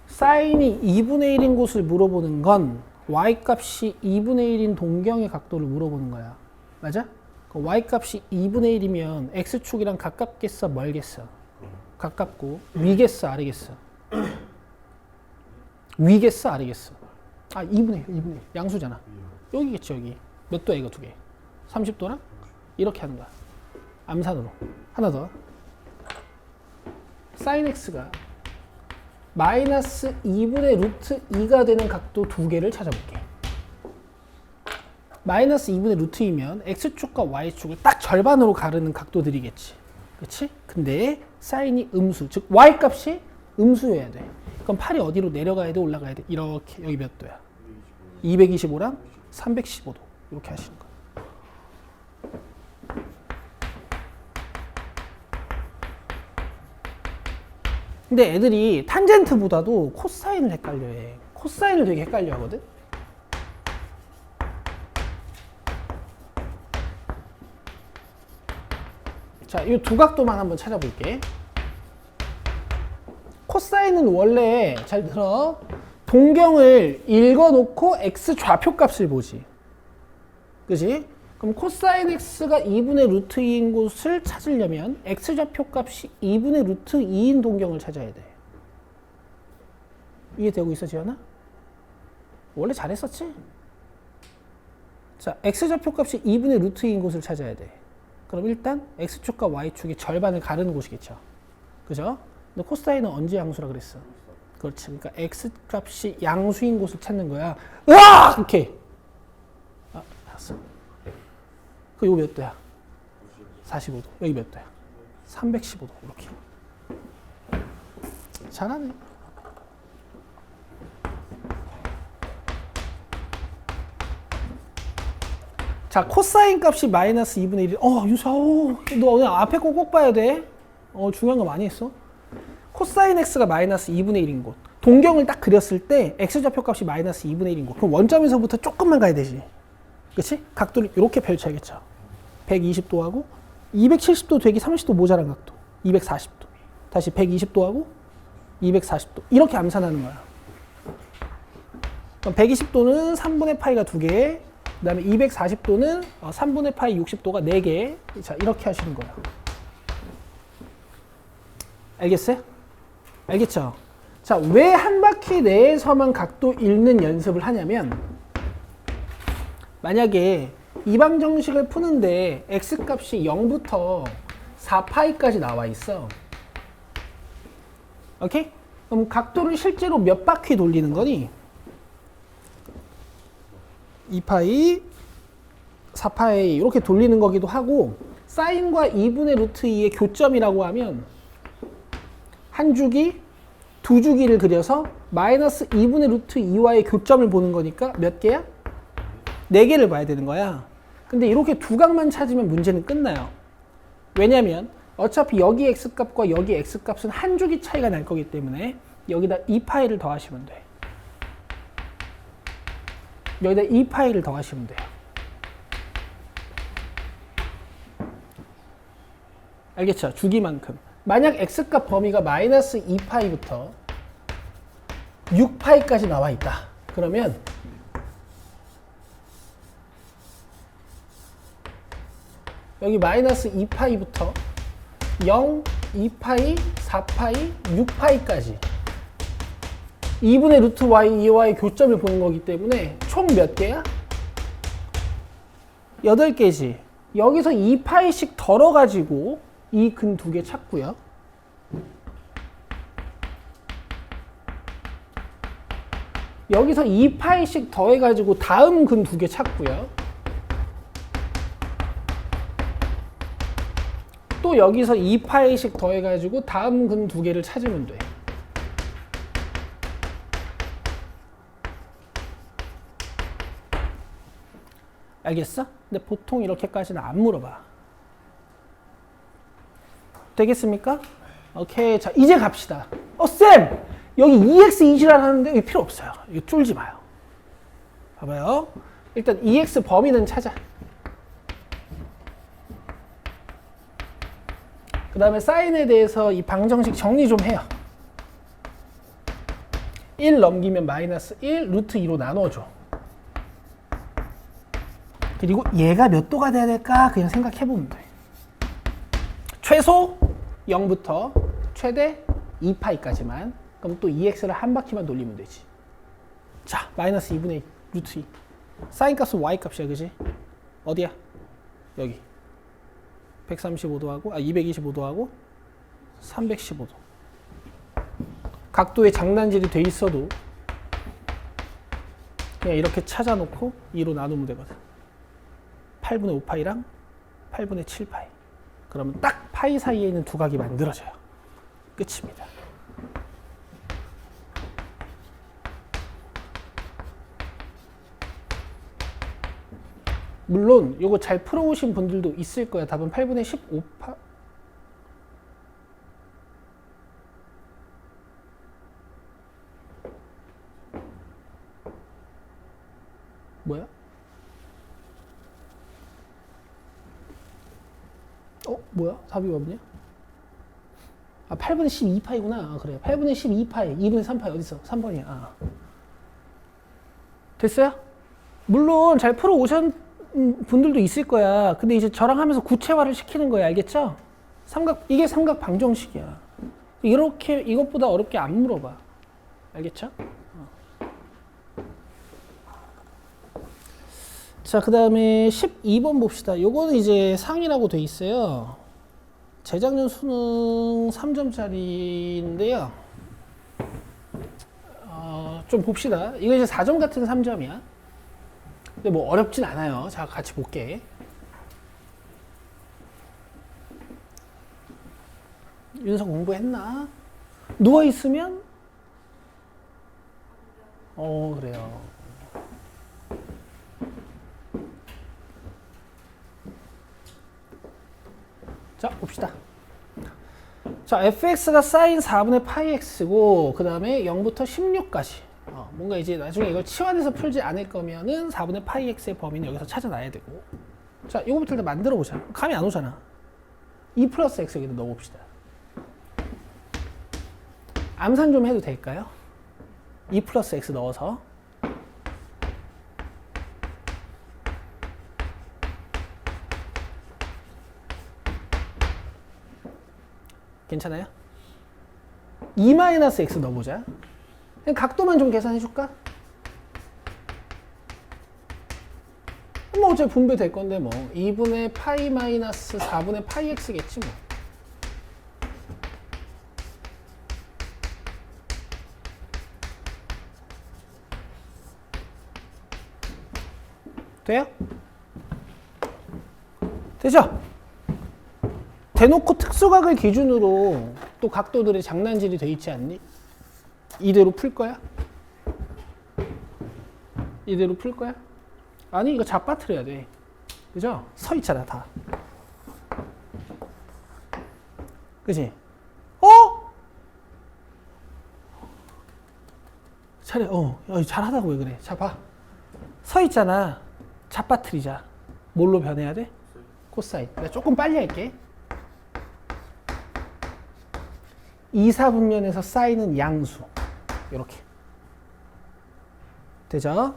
S1: 사인이 2분의 1인 곳을 물어보는 건 y값이 2분의 1인 동경의 각도를 물어보는 거야. 맞아? y값이 2분의 1이면 x축이랑 가깝겠어? 멀겠어? 가깝고 위겠어? 아래겠어? 위겠어? 아래겠어? 2분의 1, 2분의 1. 양수잖아. 여기겠지, 여기. 몇 도야, 이거 두 개? 30도랑? 이렇게 하는 거야. 암산으로. 하나 더. 사인 x가 마이너스 2분의 루트 2가 되는 각도 두 개를 찾아볼게. 마이너스 2분의 루트 2면 x축과 y축을 딱 절반으로 가르는 각도들이겠지. 그치? 근데 사인이 음수, 즉 y값이 음수여야 돼. 그럼 팔이 어디로 내려가야 돼? 올라가야 돼? 이렇게. 여기 몇 도야? 225랑 315도. 이렇게 하시는 거야. 근데 애들이 탄젠트보다도 코사인을 헷갈려해. 코사인을 되게 헷갈려 하거든? 자, 이 두 각도만 한번 찾아볼게. 코사인은 원래, 잘 들어, 동경을 읽어놓고 x 좌표값을 보지. 그지? 그럼 코사인 x가 2분의 루트 2인 곳을 찾으려면 x 좌표값이 2분의 루트 2인 동경을 찾아야 돼. 이해되고 있어, 지연아? 원래 잘했었지? 자, x 좌표값이 2분의 루트 2인 곳을 찾아야 돼. 그럼 일단 x축과 y축의 절반을 가르는 곳이겠죠. 그죠? 근데 코사인은 언제 양수라 그랬어? 그렇지. 그러니까 x값이 양수인 곳을 찾는 거야. 으악! 이렇게. 알았어. 그 이거 몇 도야? 45도. 여기 몇 도야? 315도. 이렇게. 잘하네. 자, 코사인 값이 마이너스 2분의 1. 유사, 너 오늘 앞에 거 꼭 봐야 돼. 중요한 거 많이 했어. 코사인 x가 마이너스 2분의 1인 곳. 동경을 딱 그렸을 때 x좌표 값이 마이너스 2분의 1인 곳. 그럼 원점에서부터 조금만 가야 되지. 그치? 각도를 이렇게 펼쳐야겠죠. 120도하고 270도 되기 30도 모자란 각도. 240도. 다시 120도하고 240도. 이렇게 암산하는 거야. 그럼 120도는 3분의 파이가 2개. 그 다음에 240도는 3분의 파이 60도가 4개. 자, 이렇게 하시는 거예요. 알겠어요? 알겠죠? 자, 왜 한 바퀴 내에서만 각도 읽는 연습을 하냐면, 만약에 이방정식을 푸는데 x값이 0부터 4파이까지 나와 있어. 오케이? 그럼 각도를 실제로 몇 바퀴 돌리는 거니? 2파이, 4파이 이렇게 돌리는 거기도 하고, 사인과 2분의 루트 2의 교점이라고 하면 한 주기, 두 주기를 그려서 마이너스 2분의 루트 2와의 교점을 보는 거니까 몇 개야? 4개를 봐야 되는 거야. 근데 이렇게 두 각만 찾으면 문제는 끝나요. 왜냐면 어차피 여기 x값과 여기 x값은 한 주기 차이가 날 거기 때문에 여기다 2파이를 더하시면 돼. 여기다 2파이를 더하시면 돼요. 알겠죠? 주기만큼. 만약 x값 범위가 마이너스 2파이부터 6파이까지 나와 있다. 그러면 여기 마이너스 2파이부터 0, 2파이, 4파이, 6파이까지 2분의 루트 y, 2y 교점을 보는 거기 때문에 총 몇 개야? 8개지. 여기서 2파이씩 덜어가지고 이 근 2개 찾고요. 여기서 2파이씩 더해가지고 다음 근 2개 찾고요. 또 여기서 2파이씩 더해가지고 다음 근 2개를 찾으면 돼. 알겠어? 근데 보통 이렇게까지는 안 물어봐. 되겠습니까? 오케이. 자, 이제 갑시다. 쌤! 여기 2x 이지랄 하는데 여기 필요 없어요. 이거 쫄지 마요. 봐봐요. 일단 2x 범위는 찾아. 그 다음에 사인에 대해서 이 방정식 정리 좀 해요. 1 넘기면 마이너스 1 루트 2로 나눠줘. 그리고 얘가 몇 도가 돼야 될까? 그냥 생각해보면 돼. 최소 0부터 최대 2파이까지만. 그럼 또 2x를 한 바퀴만 돌리면 되지. 자, 마이너스 2분의 2 루트 2. 사인 값은 y 값이야, 그지? 어디야? 여기. 135도 하고, 225도 하고, 315도. 각도에 장난질이 돼 있어도 그냥 이렇게 찾아놓고 2로 나누면 되거든. 8분의 5파이랑 8분의 7파이. 그러면 딱 파이 사이에 있는 두 각이 만들어져요. 끝입니다. 물론 이거 잘 풀어오신 분들도 있을 거야. 답은 8분의 15파. 뭐야? 뭐야? 답이 없냐? 8분의 12파이구나. 그래. 8분의 12파이. 2분의 3파이 어딨어? 3번이야. 됐어요? 물론 잘 풀어오신 분들도 있을 거야. 근데 이제 저랑 하면서 구체화를 시키는 거야. 알겠죠? 이게 삼각 방정식이야. 이렇게 이것보다 어렵게 안 물어봐. 알겠죠? 자, 그 다음에 12번 봅시다. 요거는 이제 상이라고 돼 있어요. 재작년 수능 3점짜리인데요. 좀 봅시다. 이거 이제 4점 같은 3점이야. 근데 뭐 어렵진 않아요. 자, 같이 볼게. 윤석 공부했나? 누워있으면? 그래요. 자, 봅시다. 자, fx가 사인 4분의 파이 x고, 그 다음에 0부터 16까지. 뭔가 이제 나중에 이걸 치환해서 풀지 않을 거면은 4분의 파이 x의 범위는 여기서 찾아놔야 되고. 자, 이거부터 일단 만들어 보자. 감이 안 오잖아. 2 플러스 x 여기다 넣어봅시다. 암산 좀 해도 될까요? 2 플러스 x 넣어서. 괜찮아요? 2 마이너스 x 넣어보자. 각도만 좀 계산해 줄까? 뭐 어차피 분배될 건데 뭐 2분의 파이 마이너스 4분의 파이 x겠지 뭐. 돼요? 되죠? 대놓고 특수각을 기준으로 또 각도들의 장난질이 돼 있지 않니? 이대로 풀 거야? 이대로 풀 거야? 아니, 이거 잡아뜨려야 돼. 그죠? 서 있잖아, 다. 그치? 잘해. 잘하다고 왜 그래? 자, 봐. 서 있잖아. 잡아뜨리자. 뭘로 변해야 돼? 코사인. 내가 조금 빨리 할게. 2사분면에서 사인은 양수. 이렇게. 되죠?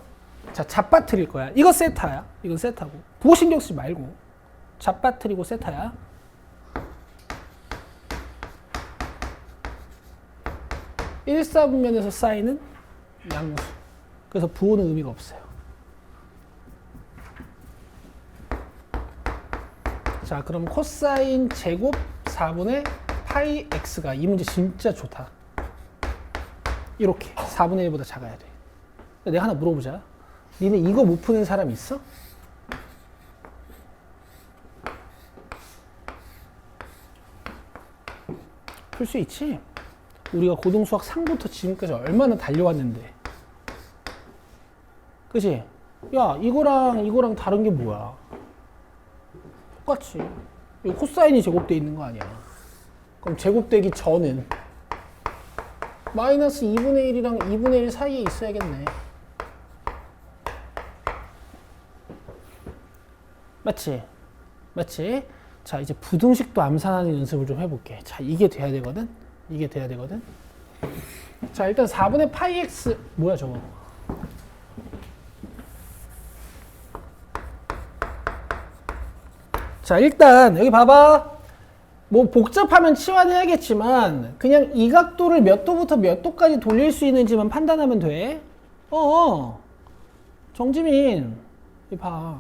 S1: 자, 잡아뜨릴 거야. 이거 세타야. 이건 세타고. 부호 신경 쓰지 말고. 잡아뜨리고 세타야. 1사분면에서 사인은 양수. 그래서 부호는 의미가 없어요. 자, 그럼 코사인 제곱 4분의 파이 x가 이 문제 진짜 좋다. 이렇게 4분의 1보다 작아야 돼. 내가 하나 물어보자. 니네 이거 못 푸는 사람 있어? 풀 수 있지? 우리가 고등수학 상부터 지금까지 얼마나 달려왔는데. 그치? 야, 이거랑 다른 게 뭐야? 똑같지. 이거 코사인이 제곱되어 있는 거 아니야. 그럼 제곱되기 전은 마이너스 2분의 1이랑 2분의 1 사이에 있어야겠네. 맞지? 맞지? 자, 이제 부등식도 암산하는 연습을 좀 해볼게. 자, 이게 돼야 되거든? 이게 돼야 되거든? 자, 일단 4분의 파이 x, 뭐야 저거? 자, 일단 여기 봐봐. 뭐 복잡하면 치환해야겠지만 그냥 이 각도를 몇 도부터 몇 도까지 돌릴 수 있는지만 판단하면 돼. 정지민, 여기 봐.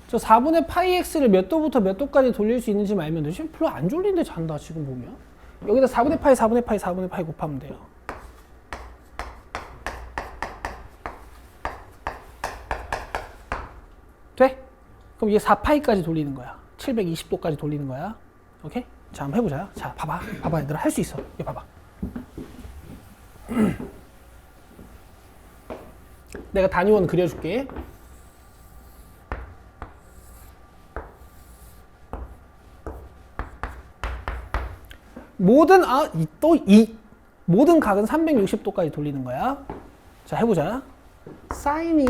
S1: 저 4분의 파이 x를 몇 도부터 몇 도까지 돌릴 수 있는지만 알면 돼. 지금 별로 안 졸린데 잔다 지금 보면. 여기다 4분의 파이, 4분의 파이, 4분의 파이 곱하면 돼요. 돼? 그럼 얘 4파이까지 돌리는 거야. 720도까지 돌리는 거야. 오케이? 자, 한번 해보자. 자, 봐봐 얘들아. 할 수 있어. 이거 봐봐. 내가 단위원 그려줄게. 모든 각은 360도까지 돌리는 거야. 자, 해보자. 사인이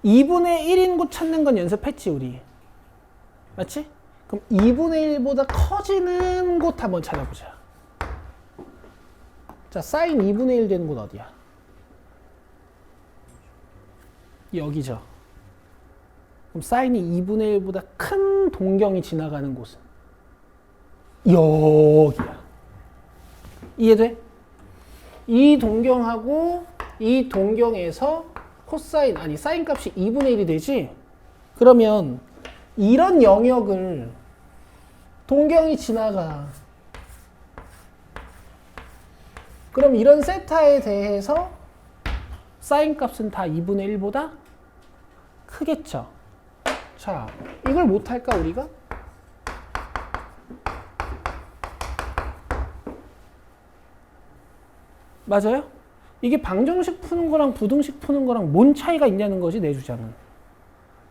S1: 2분의 1인 곳 찾는 건 연습했지, 우리. 맞지? 그럼 2분의 1보다 커지는 곳 한번 찾아보자. 자, 사인 2분의 1 되는 곳 어디야? 여기죠. 그럼 사인이 2분의 1보다 큰 동경이 지나가는 곳은? 여기야. 이해돼? 이 동경하고 이 동경에서 사인 값이 2분의 1이 되지? 그러면 이런 영역을 동경이 지나가. 그럼 이런 세타에 대해서 사인 값은 다 2분의 1보다 크겠죠? 자, 이걸 못할까 우리가? 맞아요? 이게 방정식 푸는 거랑 부등식 푸는 거랑 뭔 차이가 있냐는 거지, 내 주장은.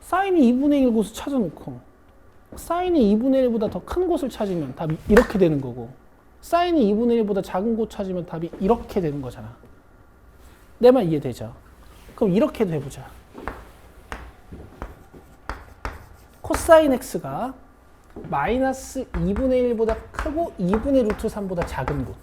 S1: 사인이 2분의 1 곳을 찾아놓고 사인이 2분의 1보다 더 큰 곳을 찾으면 답이 이렇게 되는 거고 사인이 2분의 1보다 작은 곳 찾으면 답이 이렇게 되는 거잖아. 내 말 이해되죠? 그럼 이렇게도 해보자. 코사인 x가 마이너스 2분의 1보다 크고 2분의 루트 3보다 작은 곳.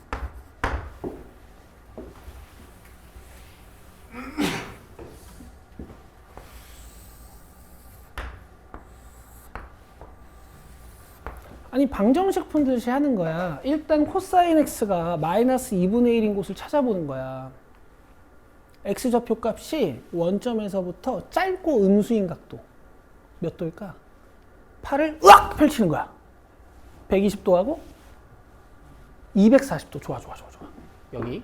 S1: 아니, 방정식 푼 듯이 하는 거야. 일단 코사인 x가 마이너스 2분의 1인 곳을 찾아보는 거야. x좌표 값이 원점에서부터 짧고 음수인 각도. 몇 도일까? 팔을 으악! 펼치는 거야. 120도 하고 240도. 좋아. 여기.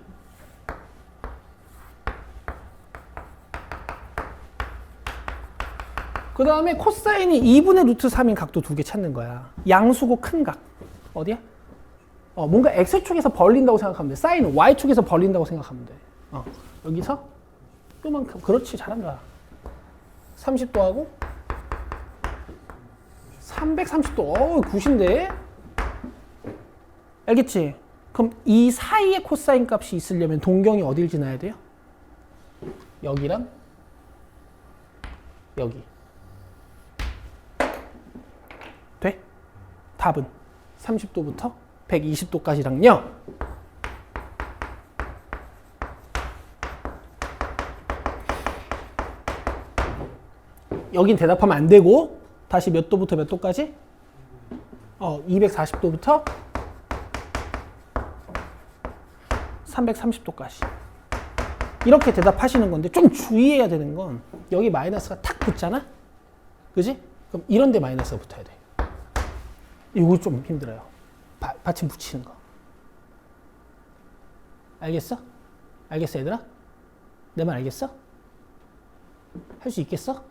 S1: 그 다음에 코사인이 2분의 루트 3인 각도 두 개 찾는 거야. 양수고 큰 각. 어디야? 뭔가 x축에서 벌린다고 생각하면 돼. 사인은 y축에서 벌린다고 생각하면 돼. 여기서 요만큼. 그렇지, 잘한다. 30도 하고 330도. 굿인데? 알겠지? 그럼 이 사이에 코사인 값이 있으려면 동경이 어딜 지나야 돼요? 여기랑 여기. 돼? 답은 30도부터 120도까지랑요. 여긴 대답하면 안 되고 다시 몇 도부터 몇 도까지? 240도부터 330도까지. 이렇게 대답하시는 건데 좀 주의해야 되는 건 여기 마이너스가 탁 붙잖아? 그지? 그럼 이런 데 마이너스가 붙어야 돼. 이거 좀 힘들어요. 받침 붙이는 거. 알겠어? 알겠어, 얘들아? 내 말 알겠어? 할 수 있겠어?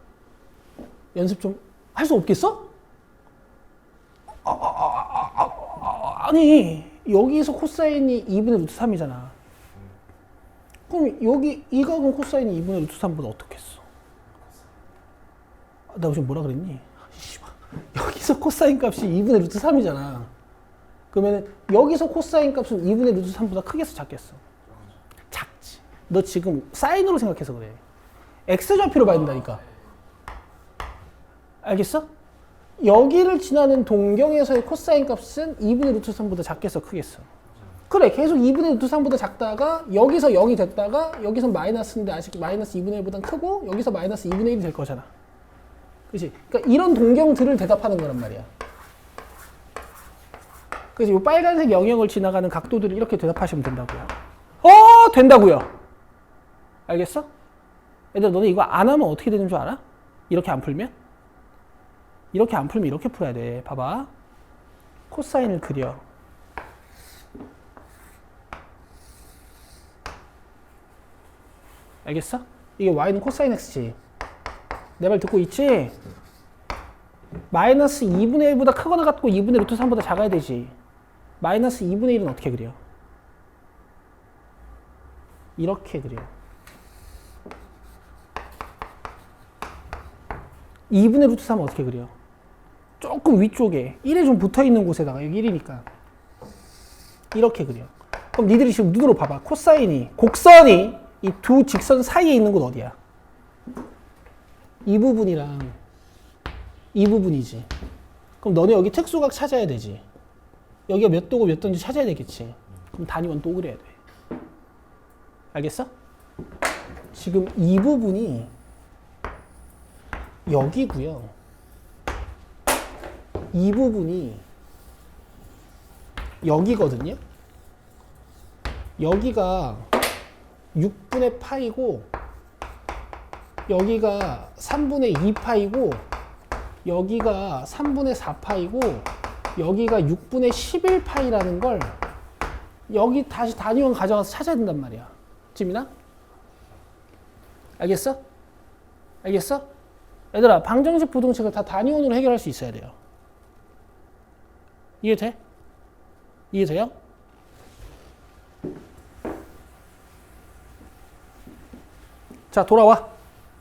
S1: 연습 좀 할 수 없겠어? 아니 여기서 코사인이 2분의 루트 3이잖아. 그럼 여기 이 각은 코사인이 2분의 루트 3보다 어떻겠어? 나 지금 뭐라 그랬니? 여기서 코사인 값이 2분의 루트 3이잖아. 그러면 여기서 코사인 값은 2분의 루트 3보다 크겠어, 작겠어? 작지. 너 지금 사인으로 생각해서 그래. x좌표로 봐야 된다니까. 알겠어? 여기를 지나는 동경에서의 코사인 값은 2분의 루트 3보다 작겠어, 크겠어? 그래, 계속 2분의 루트 3보다 작다가 여기서 0이 됐다가 여기서 마이너스인데 아직 마이너스 2분의 1보다 크고 여기서 마이너스 2분의 1이 될 거잖아. 그치? 그러니까 이런 동경들을 대답하는 거란 말이야. 그래서 이 빨간색 영역을 지나가는 각도들을 이렇게 대답하시면 된다고요. 된다고요. 알겠어? 얘들아, 너네 이거 안 하면 어떻게 되는 줄 알아? 이렇게 안 풀면? 이렇게 안 풀면 이렇게 풀어야 돼. 봐봐. 코사인을 그려. 알겠어? 이게 y는 코사인 x지. 내 말 듣고 있지? 마이너스 2분의 1보다 크거나 같고 2분의 루트 3보다 작아야 되지. 마이너스 2분의 1은 어떻게 그려? 이렇게 그려. 2분의 루트 3은 어떻게 그려? 조금 위쪽에 1에 좀 붙어있는 곳에다가 여기 1이니까 이렇게 그려. 그럼 니들이 지금 눈으로 봐봐. 코사인이 곡선이 이 두 직선 사이에 있는 곳 어디야? 이 부분이랑 이 부분이지. 그럼 너네 여기 특수각 찾아야 되지. 여기가 몇 도고 몇 도인지 찾아야 되겠지. 그럼 단위원 또 그려야 돼. 알겠어? 지금 이 부분이 여기고요. 이 부분이 여기거든요. 여기가 6분의 파이고 여기가 3분의 2파이고 여기가 3분의 4파이고 여기가 6분의 11파이라는 걸 여기 다시 단위원 가져가서 찾아야 된단 말이야. 지민아? 알겠어? 알겠어? 얘들아, 방정식 부등식을 다 단위원으로 해결할 수 있어야 돼요. 이해돼? 이해돼요? 자, 돌아와.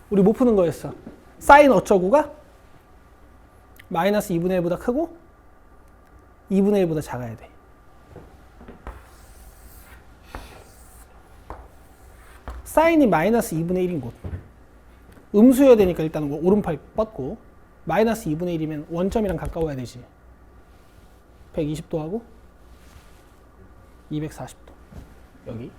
S1: 우리 못 푸는 거였어. 사인 어쩌고가 마이너스 2분의 1보다 크고 2분의 1보다 작아야 돼. 사인이 마이너스 2분의 1인 곳. 음수여야 되니까 일단 오른팔 뻗고 마이너스 2분의 1이면 원점이랑 가까워야 되지. 120도 하고 240도. 여기.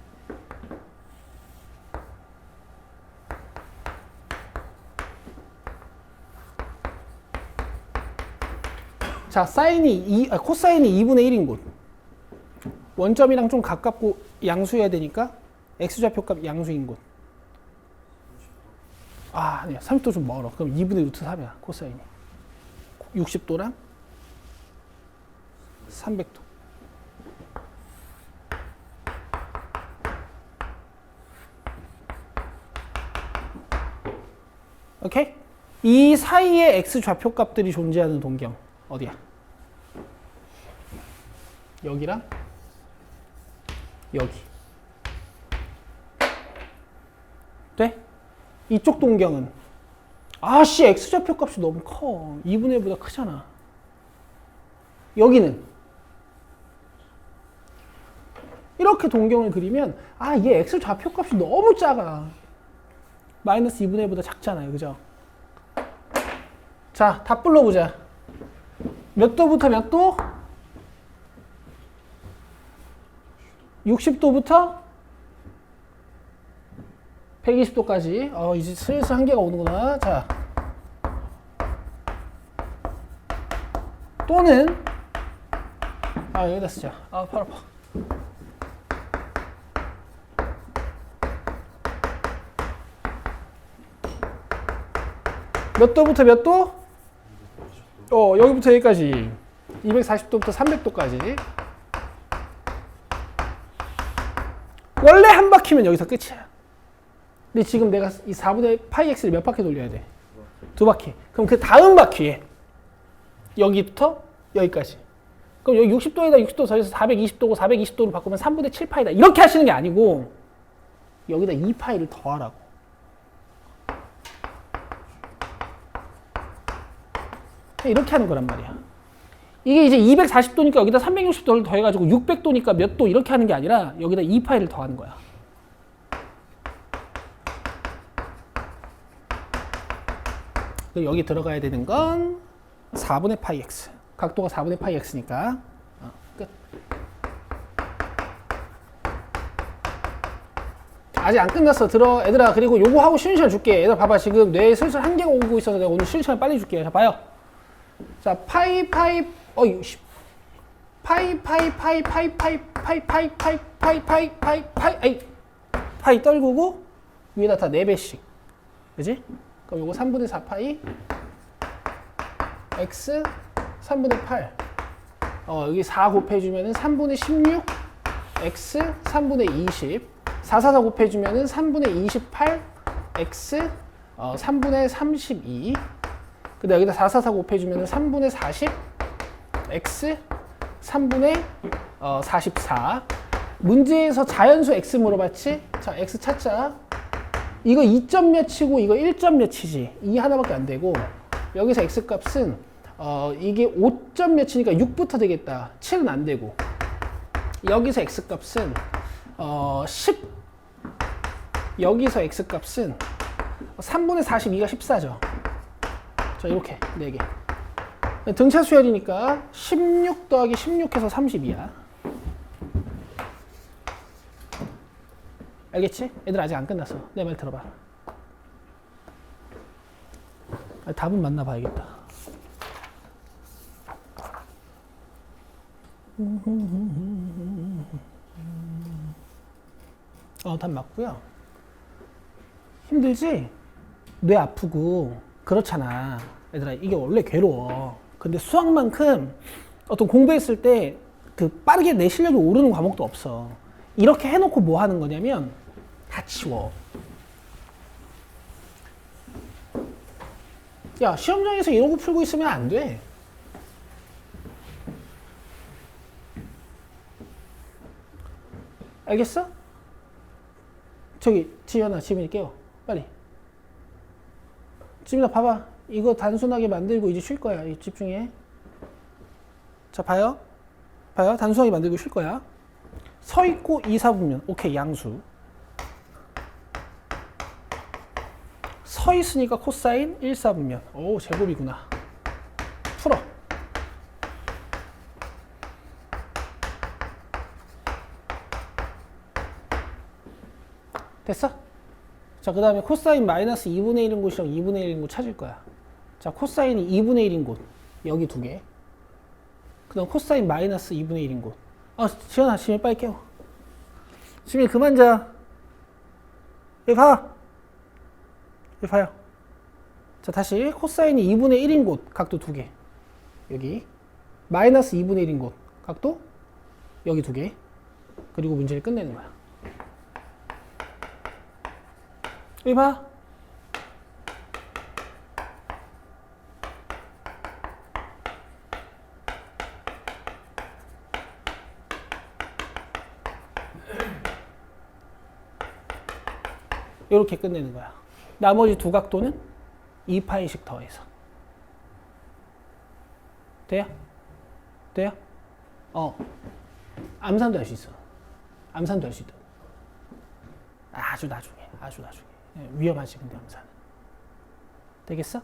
S1: 자, 코사인이 2분의 1인 곳. 원점이랑 좀 가깝고 양수여야 되니까 x좌표값 양수인 곳. 아니야. 30도 좀 멀어. 그럼 2분의 루트 3이야. 코사인이. 60도랑 300도. 오케이? 이 사이에 x좌표값들이 존재하는 동경. 어디야? 여기랑 여기. 돼? 이쪽 동경은 x좌표 값이 너무 커. 2분의 1보다 크잖아. 여기는 이렇게 동경을 그리면 얘 x좌표 값이 너무 작아. 마이너스 2분의 1보다 작잖아요. 그죠? 자, 다 불러보자. 몇 도부터 몇 도? 60도부터 120도까지. 이제 슬슬 한계가 오는구나. 자, 또는 여기다 쓰자. 팔 아파. 몇 도부터 몇 도? 여기부터 여기까지 240도부터 300도까지. 원래 한 바퀴면 여기서 끝이야. 근데 지금 내가 이 4분의 파이 x를 몇 바퀴 돌려야 돼? 2바퀴. 그럼 그 다음 바퀴에 여기부터 여기까지. 그럼 여기 60도에다 60도 더해서 420도고 420도로 바꾸면 3분의 7파이다. 이렇게 하시는 게 아니고 여기다 2파이를 더하라고. 이렇게 하는 거란 말이야. 이게 이제 240도니까 여기다 360도를 더해가지고 600도니까 몇 도 이렇게 하는 게 아니라 여기다 2파이를 더하는 거야. 여기 들어가야 되는 건 4분의 파이 x. 각도가 4분의 파이 x니까. 끝. 아직 안 끝났어. 들어, 얘들아. 그리고 요거 하고 쉬는 시간 줄게. 얘들아, 봐봐. 지금 뇌에 슬슬 한계가 오고 있어서 내가 오늘 쉬는 시간 빨리 줄게. 자, 봐요. 자, 파이, 파이, 파이 떨구고 위에다 다 4배씩. 그지? 그럼 요거 3분의 4파이 x 3분의 8. 여기 4 곱해주면은 3분의 16 x 3분의 20. 4, 4, 4 곱해주면은 3분의 28 x 3분의 32. 근데 여기다 4, 4, 4 곱해주면은 3분의 40 x 3분의 44. 문제에서 자연수 x 물어봤지? 자, x 찾자. 이거 2점 몇이고 이거 1점 몇이지. 이 하나밖에 안 되고 여기서 x 값은 이게 5점 몇이니까 6부터 되겠다. 7은 안 되고 여기서 x 값은 10. 여기서 x 값은 3분의 42가 14죠. 자, 이렇게 4개. 등차 수열이니까 16 더하기 16해서 32야. 알겠지? 애들 아직 안 끝났어. 내 말 들어봐. 답은 맞나 봐야겠다. 답 맞고요. 힘들지? 뇌 아프고 그렇잖아. 얘들아, 이게 원래 괴로워. 근데 수학만큼 어떤 공부했을 때 그 빠르게 내 실력이 오르는 과목도 없어. 이렇게 해놓고 뭐 하는 거냐면 다 치워. 야, 시험장에서 이런 거 풀고 있으면 안 돼. 알겠어? 저기 지연아, 지민이 깨워. 빨리. 지민아, 봐봐. 이거 단순하게 만들고 이제 쉴 거야. 집중해. 자, 봐요. 봐요. 단순하게 만들고 쉴 거야. 서 있고 2, 4분면. 오케이, 양수. 서 있으니까 코사인 1, 4분면. 오, 제곱이구나. 풀어. 됐어? 자, 그 다음에 코사인 마이너스 2분의 1인 곳이랑 2분의 1인 곳 찾을 거야. 자, 코사인이 2분의 1인 곳. 여기 2개. 그 다음 코사인 마이너스 2분의 1인 곳. 지현아, 지민 빨리 깨워. 지민 그만 자. 여기 봐. 여기 봐요. 자, 다시 코사인이 2분의 1인 곳. 각도 2개. 여기. 마이너스 2분의 1인 곳. 각도 여기 2개. 그리고 문제를 끝내는 거야. 여기 봐. 이렇게 끝내는 거야. 나머지 두 각도는 2파이씩 더해서. 돼요? 돼요? 암산도 할 수 있어. 암산도 할 수 있다. 아주 나중에. 아주 나중에. 위험하지, 근데 암산은. 되겠어?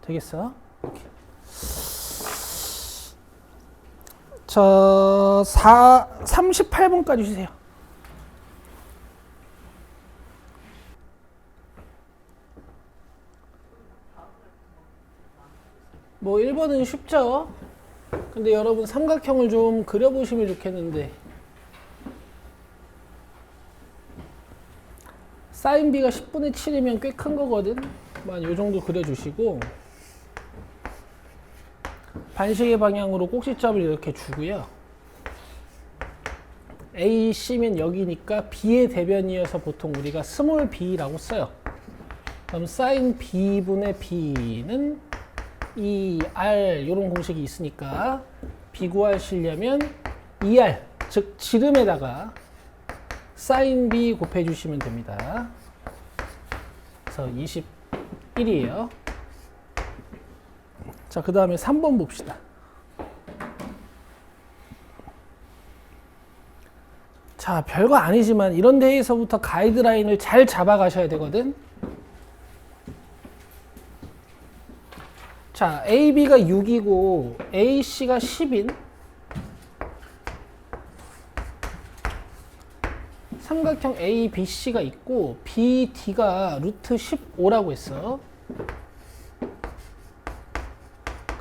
S1: 되겠어? 오케이. 저 38분까지 주세요. 뭐 1번은 쉽죠? 근데 여러분 삼각형을 좀 그려보시면 좋겠는데 사인 B가 10분의 7이면 꽤 큰 거거든? 이 정도 그려주시고 반시계 방향으로 꼭지점을 이렇게 주고요. A, C면 여기니까 B의 대변이어서 보통 우리가 스몰 b라고 써요. 그럼 sin B분의 B는 ER 이런 공식이 있으니까 B 구하시려면 ER 즉 지름에다가 sin B 곱해 주시면 됩니다. 그래서 21이에요. 자, 그 다음에 3번 봅시다. 자, 별거 아니지만 이런 데에서부터 가이드라인을 잘 잡아가셔야 되거든. 자, AB가 6이고 AC가 10인 삼각형 ABC가 있고 BD가 루트 15라고 했어.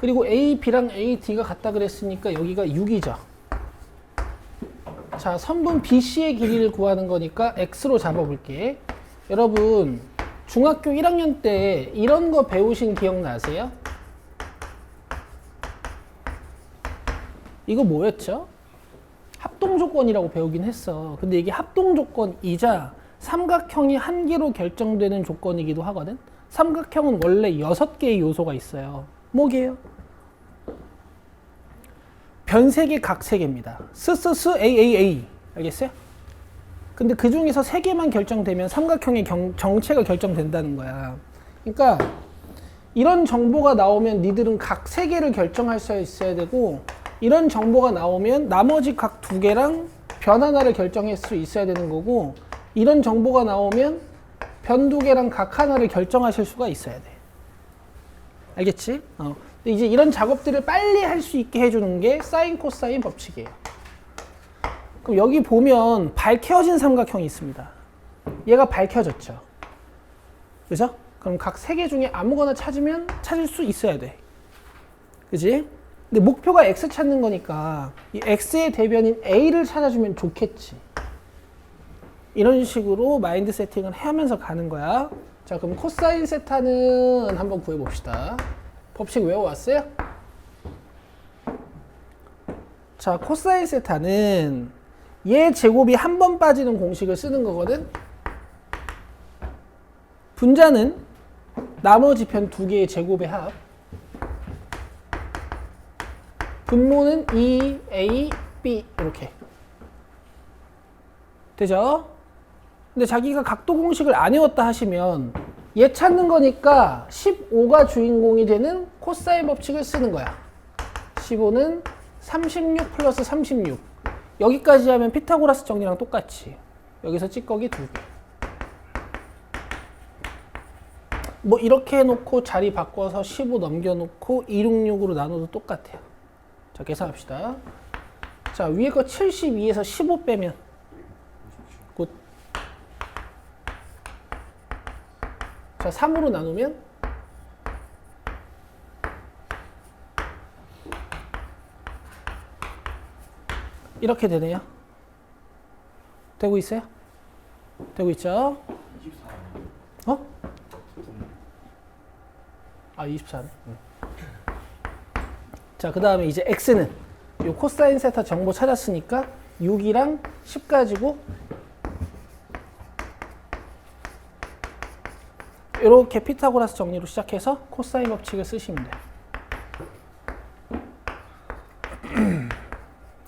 S1: 그리고 AB랑 AD가 같다 그랬으니까 여기가 6이죠. 자, 선분 BC의 길이를 구하는 거니까 X로 잡아볼게. 여러분 중학교 1학년 때 이런 거 배우신 기억나세요? 이거 뭐였죠? 합동조건이라고 배우긴 했어. 근데 이게 합동조건이자 삼각형이 한 개로 결정되는 조건이기도 하거든. 삼각형은 원래 6개의 요소가 있어요. 뭐게요? 변 3개, 각 3개입니다. AAA. 알겠어요? 근데 그 중에서 3개만 결정되면 삼각형의 정체가 결정된다는 거야. 그러니까 이런 정보가 나오면 니들은 각 3개를 결정할 수 있어야 되고, 이런 정보가 나오면 나머지 각 2개랑 변 하나를 결정할 수 있어야 되는 거고, 이런 정보가 나오면 변 2개랑 각 하나를 결정하실 수가 있어야 돼. 알겠지? 근데 이제 이런 작업들을 빨리 할 수 있게 해주는 게 사인 코사인 법칙이에요. 그럼 여기 보면 밝혀진 삼각형이 있습니다. 얘가 밝혀졌죠. 그죠? 그럼 각 3개 중에 아무거나 찾을 수 있어야 돼. 그지? 근데 목표가 x 찾는 거니까 이 x의 대변인 a를 찾아주면 좋겠지. 이런 식으로 마인드 세팅을 하면서 가는 거야. 자, 그럼 코사인 세타는 한번 구해봅시다. 법칙 외워왔어요? 자, 코사인 세타는 얘 제곱이 한 번 빠지는 공식을 쓰는 거거든. 분자는 나머지 편 2개의 제곱의 합, 분모는 E, A, B 이렇게 되죠? 근데 자기가 각도 공식을 안 외웠다 하시면 얘 찾는 거니까 15가 주인공이 되는 코사인 법칙을 쓰는 거야. 15는 36 플러스 36. 여기까지 하면 피타고라스 정리랑 똑같이 여기서 찌꺼기 2개. 뭐 이렇게 해놓고 자리 바꿔서 15 넘겨놓고 266으로 나눠도 똑같아요. 자, 계산합시다. 자, 위에 거 72에서 15 빼면 굿. 자, 3으로 나누면 이렇게 되네요. 되고 있어요? 되고 있죠? 24. 어? 아, 24네. 자, 그 다음에 이제 x는 요 코사인 세타 정보 찾았으니까 6이랑 10 가지고 이렇게 피타고라스 정리로 시작해서 코사인 법칙을 쓰시면 돼요.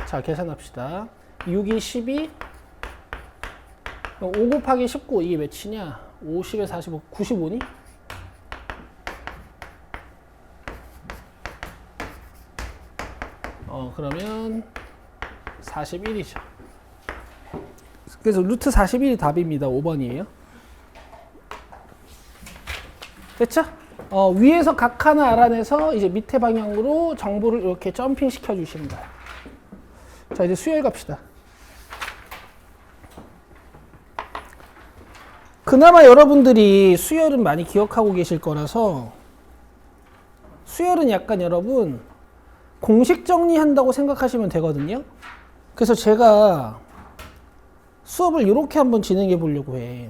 S1: 자, 계산합시다. 6이 12, 5 곱하기 19, 이게 몇이냐? 50에 45, 95니? 그러면 41이죠. 그래서 루트 41이 답입니다. 5번이에요. 됐죠? 위에서 각 하나 알아내서 이제 밑에 방향으로 정보를 이렇게 점핑 시켜 주시는 거예요. 자, 이제 수열 갑시다. 그나마 여러분들이 수열은 많이 기억하고 계실 거라서, 수열은 약간 여러분 공식 정리한다고 생각하시면 되거든요. 그래서 제가 수업을 이렇게 한번 진행해 보려고 해.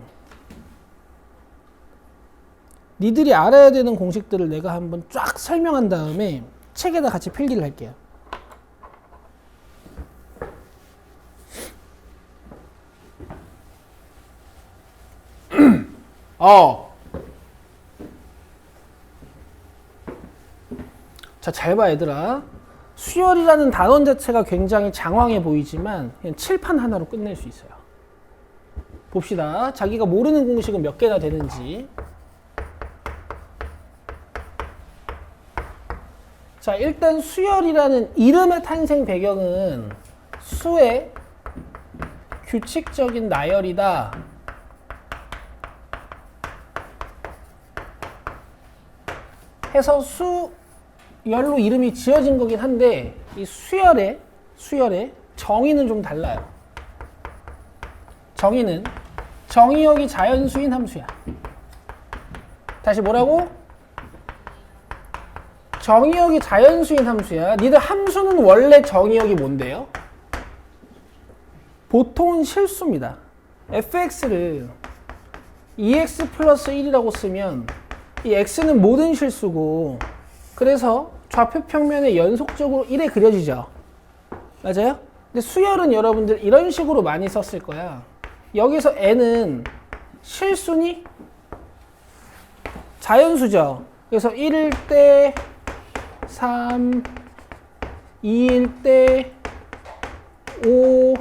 S1: 니들이 알아야 되는 공식들을 내가 한번 쫙 설명한 다음에 책에다 같이 필기를 할게요. 자, 잘 봐, 얘들아. 수열이라는 단원 자체가 굉장히 장황해 보이지만 그냥 칠판 하나로 끝낼 수 있어요. 봅시다. 자기가 모르는 공식은 몇 개나 되는지. 자, 일단 수열이라는 이름의 탄생 배경은 수의 규칙적인 나열이다. 해서 수열로 이름이 지어진 거긴 한데 이 수열의 정의는 좀 달라요. 정의는 정의역이 자연수인 함수야. 다시 뭐라고? 정의역이 자연수인 함수야. 니들 함수는 원래 정의역이 뭔데요? 보통은 실수입니다. fx를 2x 플러스 1이라고 쓰면 이 x는 모든 실수고 그래서 좌표 평면에 연속적으로 1에 그려지죠. 맞아요? 근데 수열은 여러분들 이런 식으로 많이 썼을 거야. 여기서 n은 실수니? 자연수죠. 그래서 1일 때 3, 2일 때 5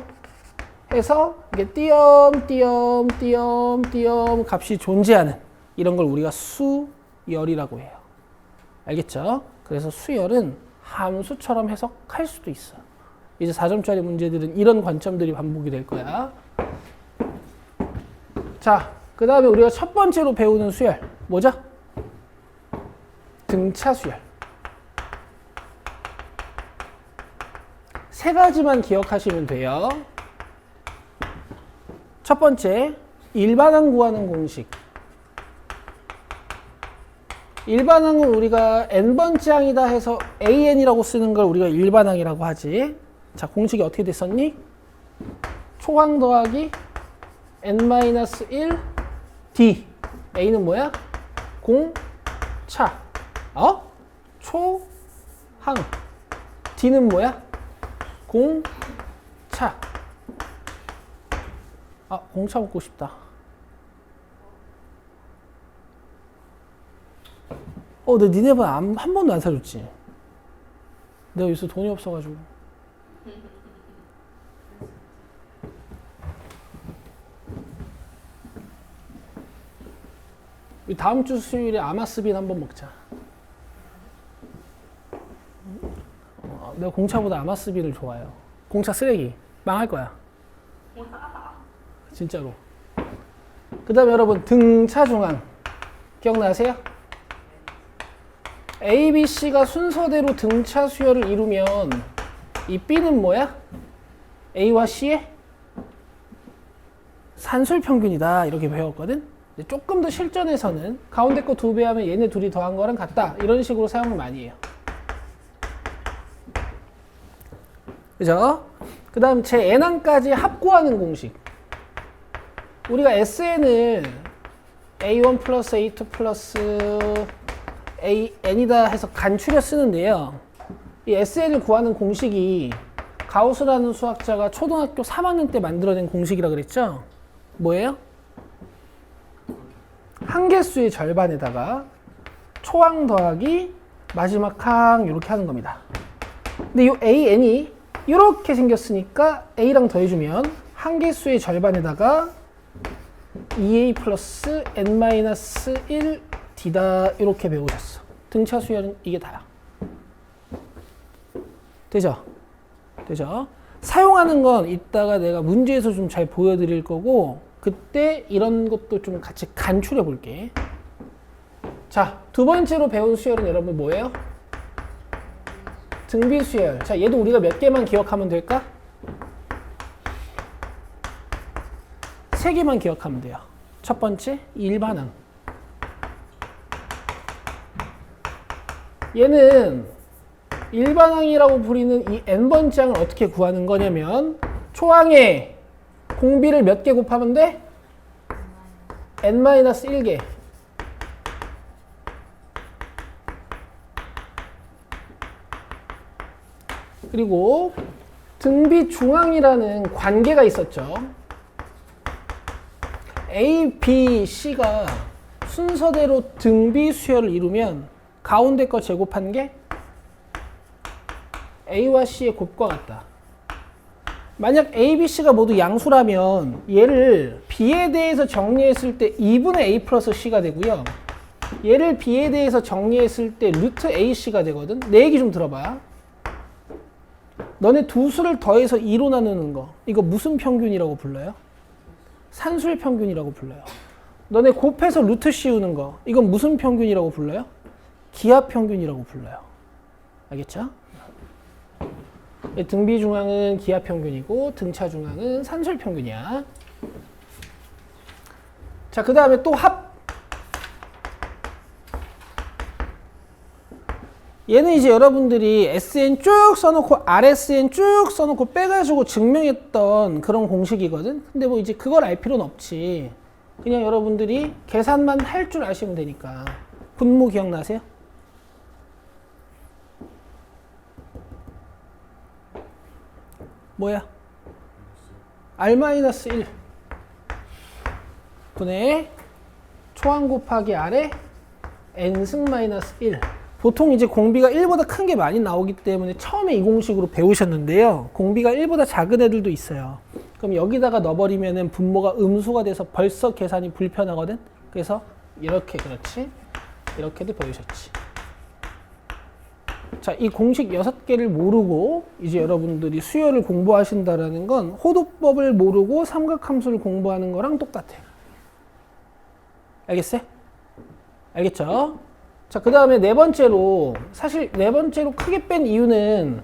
S1: 해서 이게 띄엄 값이 존재하는 이런 걸 우리가 수열이라고 해요. 알겠죠? 그래서 수열은 함수처럼 해석할 수도 있어. 이제 4점짜리 문제들은 이런 관점들이 반복이 될 거야. 자, 그 다음에 우리가 첫 번째로 배우는 수열 뭐죠? 등차 수열. 세 가지만 기억하시면 돼요. 첫 번째, 일반항 구하는 공식. 일반항은 우리가 n번째 항이다 해서 an이라고 쓰는 걸 우리가 일반항이라고 하지. 자, 공식이 어떻게 됐었니? 초항 더하기 n-1 d. a는 뭐야? 공차. 초항. d는 뭐야? 공차. 공차 먹고 싶다. 내 니네 반 한 번도 안 사줬지? 내가 요새 돈이 없어가지고. 다음 주 수요일에 아마스빈 한번 먹자. 내가 공차보다 아마스빈을 좋아해요. 공차 쓰레기. 망할 거야. 진짜로. 그 다음에 여러분 등차 중앙 기억나세요? A, B, C가 순서대로 등차 수열을 이루면 이 B는 뭐야? A와 C의 산술 평균이다 이렇게 배웠거든? 조금 더 실전에서는 가운데 거 2배 하면 얘네 둘이 더한 거랑 같다 이런 식으로 사용을 많이 해요. 그죠? 그 다음 제 n항까지 합구하는 공식. 우리가 SN을 A1 플러스 A2 플러스 AN이다 해서 간추려 쓰는데요. 이 SN을 구하는 공식이 가우스라는 수학자가 초등학교 3학년 때 만들어낸 공식이라 그랬죠? 뭐예요? 한개수의 절반에다가 초항 더하기 마지막 항 이렇게 하는 겁니다. 근데 이 AN이 이렇게 생겼으니까 A랑 더해주면 한개수의 절반에다가 2A 플러스 N-1 D다 이렇게 배우셨어. 등차 수열은 이게 다야. 되죠? 되죠? 사용하는 건 이따가 내가 문제에서 좀 잘 보여드릴 거고 그때 이런 것도 좀 같이 간추려 볼게. 자, 두 번째로 배운 수열은 여러분 뭐예요? 등비 수열. 자, 얘도 우리가 몇 개만 기억하면 될까? 3개만 기억하면 돼요. 첫 번째, 일반항. 얘는 일반항이라고 부리는 이 n번째 항을 어떻게 구하는 거냐면 초항에 공비를 몇 개 곱하면 돼? n-1개. 그리고 등비 중앙이라는 관계가 있었죠. A, B, C가 순서대로 등비 수열을 이루면 가운데 거 제곱한 게 A와 C의 곱과 같다. 만약 A, B, C가 모두 양수라면 얘를 B에 대해서 정리했을 때 2분의 A 플러스 C가 되고요. 얘를 B에 대해서 정리했을 때 루트 AC가 되거든. 내 얘기 좀 들어봐. 너네 두 수를 더해서 2로 나누는 거, 이거 무슨 평균이라고 불러요? 산술 평균이라고 불러요. 너네 곱해서 루트 씌우는 거, 이건 무슨 평균이라고 불러요? 기하 평균이라고 불러요. 알겠죠? 등비 중앙은 기하 평균이고 등차 중앙은 산술 평균이야. 자, 그 다음에 또 합. 얘는 이제 여러분들이 SN 쭉 써놓고 RSN 쭉 써놓고 빼가지고 증명했던 그런 공식이거든. 근데 뭐 이제 그걸 알 필요는 없지. 그냥 여러분들이 계산만 할 줄 아시면 되니까. 분모 기억나세요? 뭐야? R-1 분의 초항 곱하기 R에 N승 마이너스 1. 보통 이제 공비가 1보다 큰 게 많이 나오기 때문에 처음에 이 공식으로 배우셨는데요. 공비가 1보다 작은 애들도 있어요. 그럼 여기다가 넣어버리면은 분모가 음수가 돼서 벌써 계산이 불편하거든. 그래서 이렇게, 그렇지? 이렇게도 배우셨지. 자, 이 공식 6개를 모르고 이제 여러분들이 수열을 공부하신다라는 건 호도법을 모르고 삼각함수를 공부하는 거랑 똑같아요. 알겠어요? 알겠죠? 자, 그 다음에 네 번째로, 사실 네 번째로 크게 뺀 이유는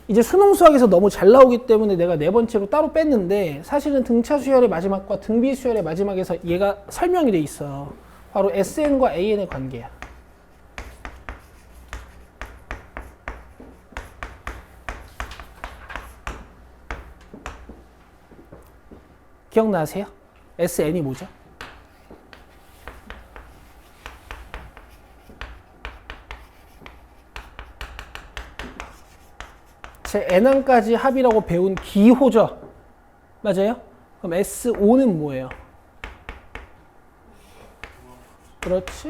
S1: 이제 수능 수학에서 너무 잘 나오기 때문에 내가 네 번째로 따로 뺐는데, 사실은 등차 수열의 마지막과 등비 수열의 마지막에서 얘가 설명이 돼 있어. 바로 SN과 AN의 관계야. 기억나세요? SN이 뭐죠? 제 N항까지 합이라고 배운 기호죠. 맞아요? 그럼 S5는 뭐예요? 그렇지?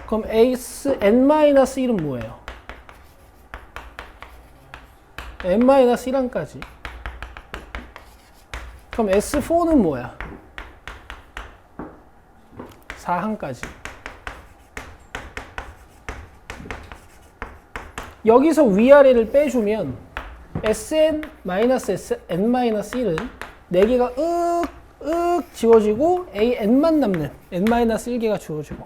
S1: 그럼 N-1은 뭐예요? N-1항까지. 그럼 S4는 뭐야? 4항까지. 여기서 위아래를 빼주면 Sn-Sn-1은 4개가 지워지고 AN만 남는 N-1개가 지워지고.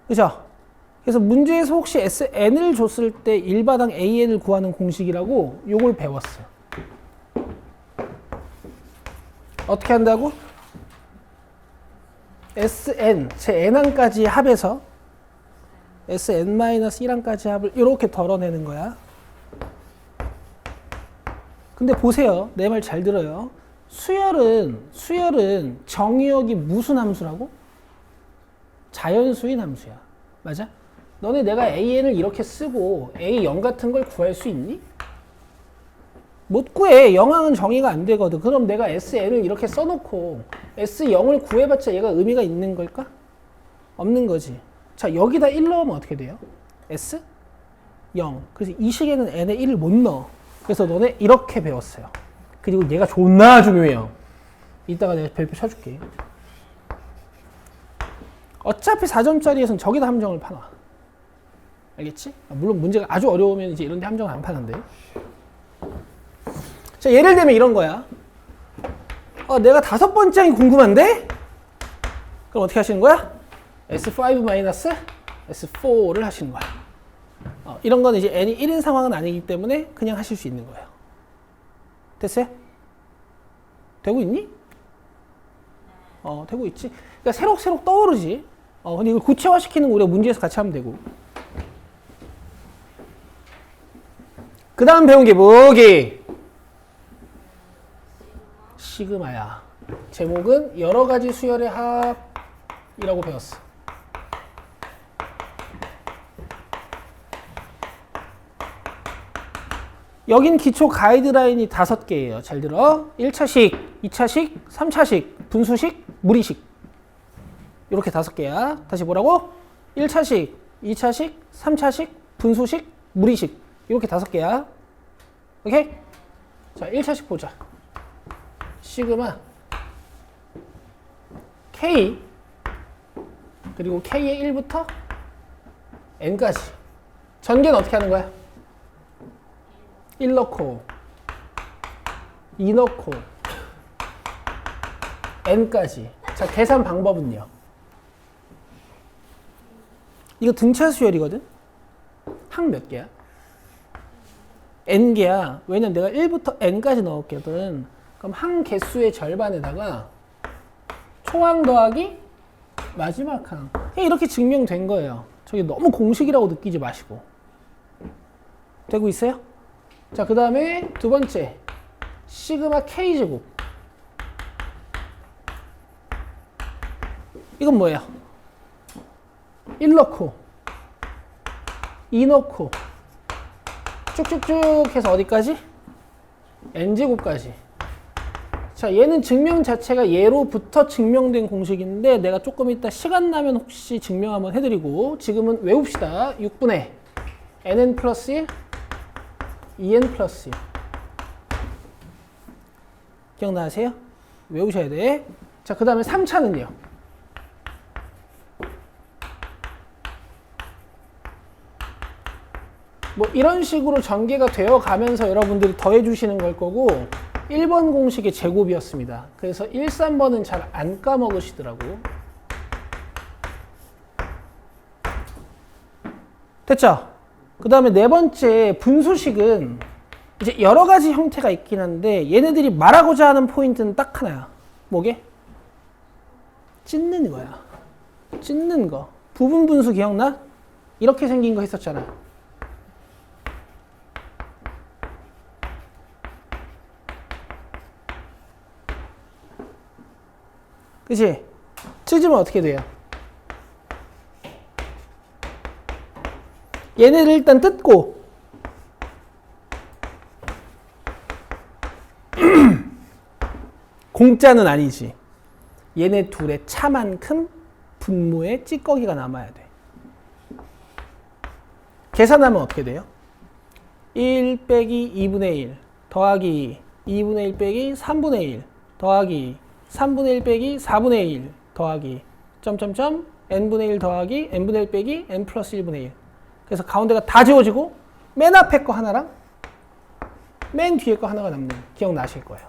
S1: 그죠? 그래서 문제에서 혹시 SN을 줬을 때 일바당 AN을 구하는 공식이라고 요걸 배웠어요. 어떻게 한다고? SN, 제 N항까지 합해서 Sn-1항까지 합을 이렇게 덜어내는 거야. 근데 보세요. 내 말 잘 들어요. 수열은 정의역이 무슨 함수라고? 자연수인 함수야. 맞아? 너네 내가 AN을 이렇게 쓰고 A0 같은 걸 구할 수 있니? 못 구해. 영항은 정의가 안 되거든. 그럼 내가 SN을 이렇게 써놓고 S0을 구해봤자 얘가 의미가 있는 걸까? 없는 거지. 자, 여기다 1 넣으면 어떻게 돼요? S? 0. 그래서 이 식에는 n에 1을 못 넣어. 그래서 너네 이렇게 배웠어요. 그리고 얘가 존나 중요해요. 이따가 내가 별표 쳐줄게. 어차피 4점짜리에서는 저기다 함정을 파놔. 알겠지? 물론 문제가 아주 어려우면 이제 이런 데 함정을 안 파는데. 자, 예를 들면 이런 거야. 내가 5번째이 궁금한데? 그럼 어떻게 하시는 거야? S5-S4를 하시는 거야. 이런 거는 이제 n이 1인 상황은 아니기 때문에 그냥 하실 수 있는 거예요. 됐어요? 되고 있니? 되고 있지. 그러니까 새록새록 떠오르지. 근데 이걸 구체화시키는 거 우리가 문제에서 같이 하면 되고. 그 다음 배운 게 뭐기? 시그마야. 제목은 여러 가지 수열의 합이라고 배웠어. 여긴 기초 가이드라인이 5개예요. 잘 들어. 1차식, 2차식, 3차식, 분수식, 무리식. 이렇게 5개야. 다시 뭐라고? 1차식, 2차식, 3차식, 분수식, 무리식. 이렇게 5개야. 오케이? 자, 1차식 보자. 시그마 K 그리고 K의 1부터 N까지. 전개는 어떻게 하는 거야? 1 넣고 2 넣고 N까지. 자, 계산 방법은요. 이거 등차 수열이거든? 항 몇 개야? N개야. 왜냐면 내가 1부터 N까지 넣었거든. 그럼 항 개수의 절반에다가 초항 더하기 마지막 항. 이렇게 증명된 거예요. 저게 너무 공식이라고 느끼지 마시고. 되고 있어요? 자, 그 다음에 두 번째. 시그마 K제곱. 이건 뭐예요? 1 넣고 2 넣고 쭉쭉쭉 해서 어디까지? N제곱까지. 자, 얘는 증명 자체가 얘로부터 증명된 공식인데 내가 조금 이따 시간 나면 혹시 증명 한번 해드리고 지금은 외웁시다. 6분의 nn 플러스 1, 2n 플러스 1. 기억나세요? 외우셔야 돼. 자, 그 다음에 3차는요. 뭐 이런 식으로 전개가 되어 가면서 여러분들이 더해 주시는 걸 거고 1번 공식의 제곱이었습니다. 그래서 1, 3번은 잘 안 까먹으시더라고. 됐죠? 그 다음에 네 번째 분수식은 이제 여러 가지 형태가 있긴 한데 얘네들이 말하고자 하는 포인트는 딱 하나야. 뭐게? 찢는 거야. 찢는 거. 부분 분수 기억나? 이렇게 생긴 거 했었잖아. 그치? 찢으면 어떻게 돼요? 얘네를 일단 뜯고 공짜는 아니지. 얘네 둘의 차만큼 분모의 찌꺼기가 남아야 돼. 계산하면 어떻게 돼요? 1 빼기 2분의 1 더하기 2분의 1 빼기 3분의 1 더하기 3분의 1 빼기 4분의 1 더하기 점점점 n분의 1 더하기 n분의 1 빼기 n 플러스 1분의 1. 그래서 가운데가 다 지워지고 맨 앞에 거 하나랑 맨 뒤에 거 하나가 남는. 기억나실 거예요.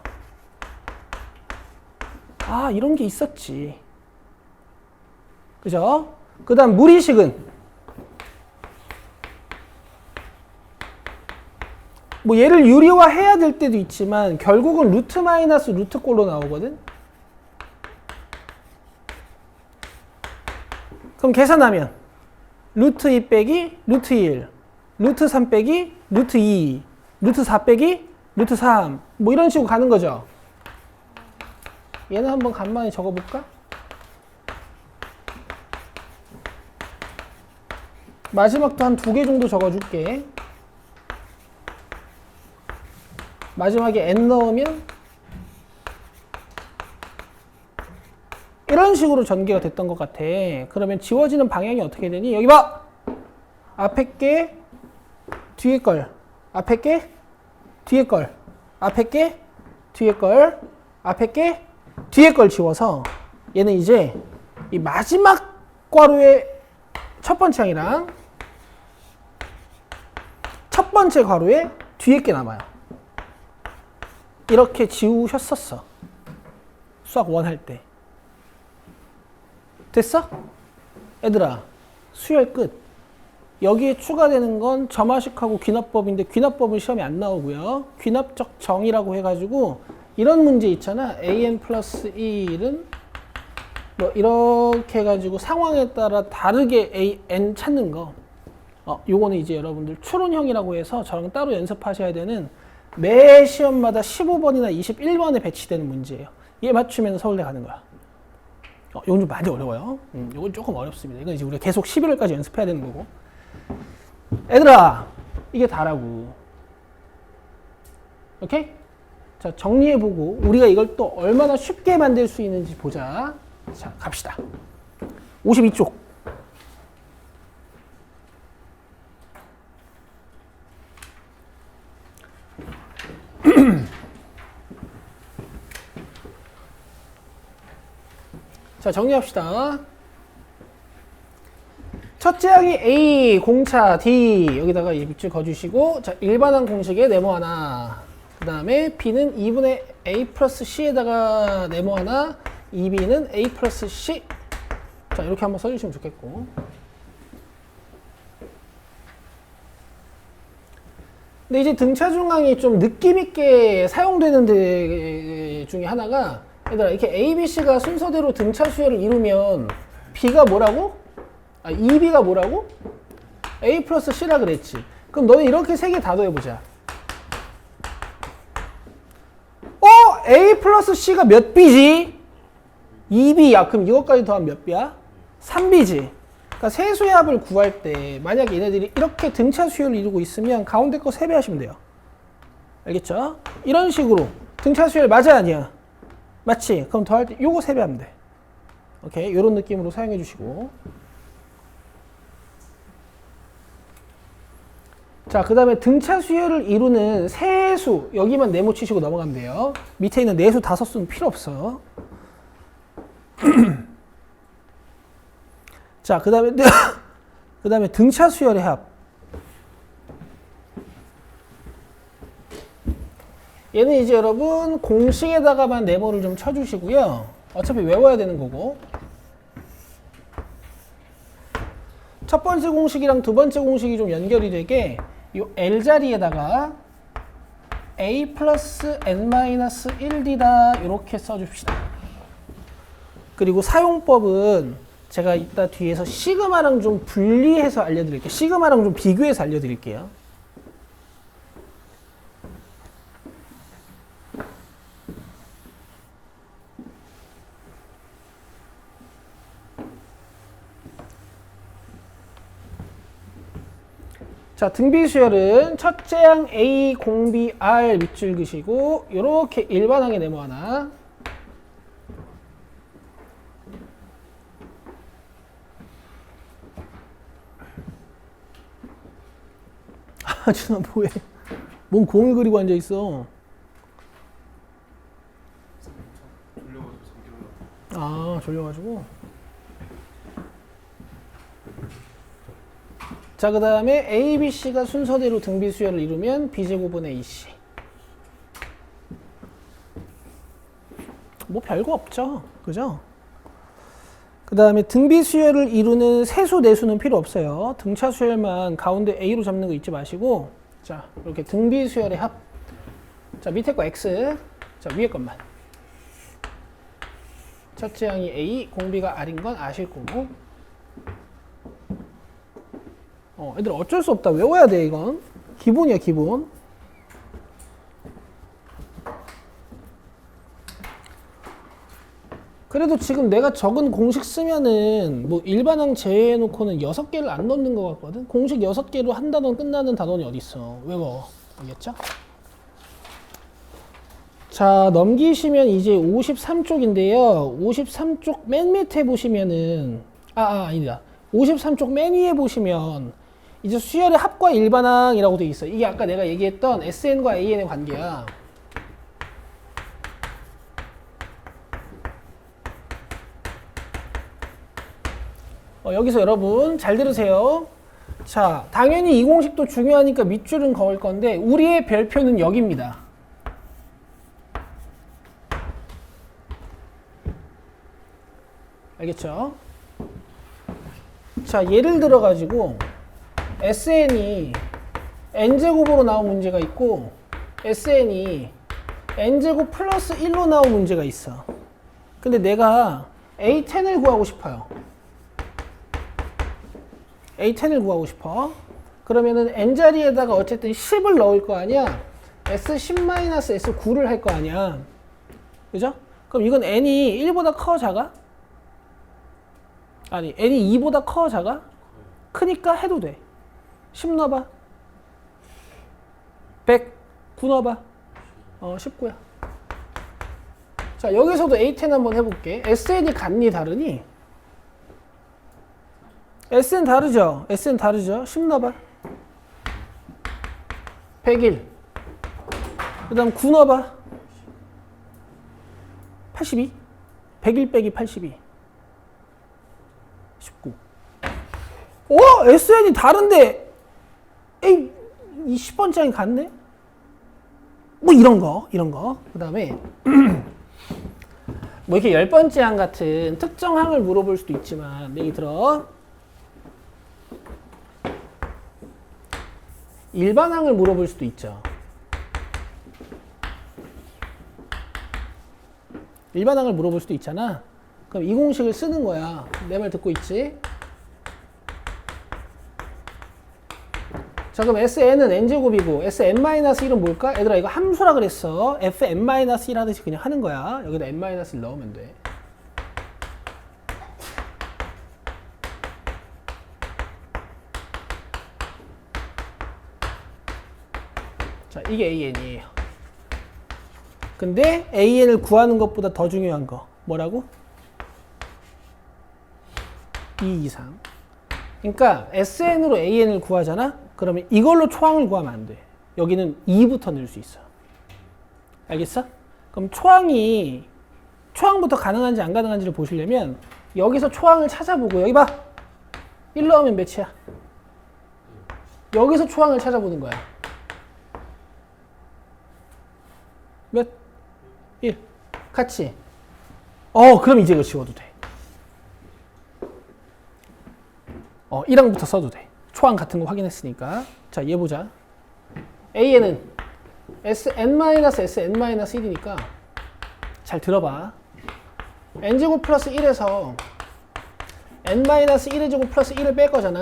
S1: 아, 이런 게 있었지. 그죠? 그 다음 무리식은 뭐 얘를 유리화해야 될 때도 있지만 결국은 루트 마이너스 루트 꼴로 나오거든. 그럼 계산하면 루트 2 빼기 루트 1, 루트 3 빼기 루트 2, 루트 4 빼기 루트 3 뭐 이런 식으로 가는 거죠. 얘는 한번 간만에 적어볼까? 마지막도 한 2개 정도 적어줄게. 마지막에 n 넣으면 이런 식으로 전개가 됐던 것 같아. 그러면 지워지는 방향이 어떻게 되니? 여기 봐! 앞에 게 뒤에 걸, 앞에 게 뒤에 걸, 앞에 게 뒤에 걸, 앞에 게 뒤에 걸 지워서 얘는 이제 이 마지막 괄호의 첫 번째 항이랑 첫 번째 괄호의 뒤에 게 남아요. 이렇게 지우셨었어. 수학 1 할 때. 됐어? 얘들아, 수열 끝. 여기에 추가되는 건 점화식하고 귀납법인데 귀납법은 시험에 안 나오고요. 귀납적 정의라고 해가지고 이런 문제 있잖아. an 플러스 1은 뭐 이렇게 해가지고 상황에 따라 다르게 n 찾는 거. 요거는 이제 여러분들 추론형이라고 해서 저랑 따로 연습하셔야 되는 매 시험마다 15번이나 21번에 배치되는 문제예요. 얘 맞추면 서울대 가는 거야. 이건 좀 많이 어려워요. 이건 조금 어렵습니다. 이건 이제 우리가 계속 11월까지 연습해야 되는 거고. 애들아, 이게 다라고. 오케이? 자, 정리해보고 우리가 이걸 또 얼마나 쉽게 만들 수 있는지 보자. 자, 갑시다. 52쪽. 자, 정리합시다. 첫째 항이 A, 공차 D 여기다가 이 밑줄 그어주시고, 자, 일반항 공식에 네모 하나, 그 다음에 B는 2분의 A 플러스 C에다가 네모 하나, 2B는 A 플러스 C. 자, 이렇게 한번 써주시면 좋겠고. 근데 이제 등차 중항이 좀 느낌있게 사용되는 데 중에 하나가, 얘들아, 이렇게 A, B, C가 순서대로 등차 수열을 이루면 B가 뭐라고? 아, 2B가 뭐라고? A 플러스 C라 그랬지. 그럼 너네 이렇게 세 개 다 더해보자. A 플러스 C가 몇 B지? 2B. 야, 그럼 이것까지 더하면 몇 B야? 3B지. 그러니까 세수의 합을 구할 때 만약 얘네들이 이렇게 등차 수열을 이루고 있으면 가운데 거 3배 하시면 돼요. 알겠죠? 이런 식으로 등차 수열 맞아 아니야? 맞지? 그럼 더할 때 요거 3배 하면 돼. 오케이? 요런 느낌으로 사용해 주시고. 자, 그 다음에 등차 수열을 이루는 세수, 여기만 네모 치시고 넘어가면 돼요. 밑에 있는 내수 5수는 필요 없어. 자, 그 다음에 등차 수열의 합. 얘는 이제 여러분 공식에다가만 네모를 좀 쳐주시고요. 어차피 외워야 되는 거고. 첫 번째 공식이랑 두 번째 공식이 좀 연결이 되게 이 L자리에다가 A 플러스 N-1D다 이렇게 써줍시다. 그리고 사용법은 제가 이따 뒤에서 시그마랑 좀 분리해서 알려드릴게요. 시그마랑 좀 비교해서 알려드릴게요. 자, 등비 수열은 첫째 항 A, 공비, R 밑줄 그시고 이렇게 일반항에 네모 하나. 아, 준아 뭐해? 뭔 공을 그리고 앉아 있어? 아, 졸려가지고. 자, 그 다음에 A, B, C가 순서대로 등비 수열을 이루면 B제곱분의 AC. 뭐 별거 없죠. 그죠? 그 다음에 등비 수열을 이루는 세수, 내수는 필요 없어요. 등차 수열만 가운데 A로 잡는 거 잊지 마시고. 자, 이렇게 등비 수열의 합. 자, 밑에 거 X. 자, 위에 것만. 첫째 항이 A, 공비가 R인 건 아실 거고. 애들 어쩔 수 없다. 외워야 돼, 이건. 기본이야, 기본. 그래도 지금 내가 적은 공식 쓰면은 뭐 일반항 제외해놓고는 6개를 안 넣는 것 같거든. 공식 6개로 한 단원 끝나는 단원이 어딨어. 외워. 알겠죠? 자, 넘기시면 이제 53쪽인데요. 53쪽 맨 밑에 보시면은 아니다. 53쪽 맨 위에 보시면 이제 수열의 합과 일반항이라고 되어 있어. 이게 아까 내가 얘기했던 SN과 AN의 관계야. 여기서 여러분 잘 들으세요. 자, 당연히 이 공식도 중요하니까 밑줄은 그을 건데 우리의 별표는 여기입니다. 알겠죠? 자, 예를 들어 가지고 SN이 n제곱으로 나온 문제가 있고 SN이 n제곱 플러스 1로 나온 문제가 있어. 근데 내가 A10을 구하고 싶어요. A10을 구하고 싶어. 그러면은 n자리에다가 어쨌든 10을 넣을 거 아니야. S10-S9를 할 거 아니야. 그죠? 그럼 이건 n이 1보다 커 작아? 아니, n이 2보다 커 작아? 크니까 해도 돼. 10 넣어봐. 100, 9 넣어봐. 19야. 자, 여기서도 A10 한번 해볼게. SN이 같니, 다르니? SN 다르죠? SN 다르죠? 10 넣어봐. 101. 그 다음 9 넣어봐. 82. 101 빼기 82. 19. SN이 다른데, 에이, 이 10번장이 같네? 뭐 이런 거. 그 다음에, 뭐 이렇게 10번째 항 같은 특정 항을 물어볼 수도 있지만, 얘기 들어. 일반항을 물어볼 수도 있죠. 일반항을 물어볼 수도 있잖아. 그럼 이 공식을 쓰는 거야. 내 말 듣고 있지? 자, 그럼 SN은 n제곱이고 Sn-1은 뭘까? 얘들아, 이거 함수라 그랬어. Fn-1 하듯이 그냥 하는 거야. 여기다 n-1을 넣으면 돼. 자, 이게 AN이에요. 근데 AN을 구하는 것보다 더 중요한 거 뭐라고? 2 이상. 그러니까 SN으로 AN을 구하잖아? 그러면 이걸로 초항을 구하면 안 돼. 여기는 2부터 넣을 수 있어. 알겠어? 그럼 초항부터 가능한지 안 가능한지를 보시려면 여기서 초항을 찾아보고, 여기 봐! 1 넣으면 몇이야? 여기서 초항을 찾아보는 거야. 몇? 1. 같이. 그럼 이제 이거 지워도 돼. 1항부터 써도 돼. 초항 같은 거 확인했으니까. 자, 얘 보자. AN은 Sn-Sn-1이니까 잘 들어봐. n제곱 플러스 1에서 n-1의 제곱 플러스 1을 뺄 거잖아.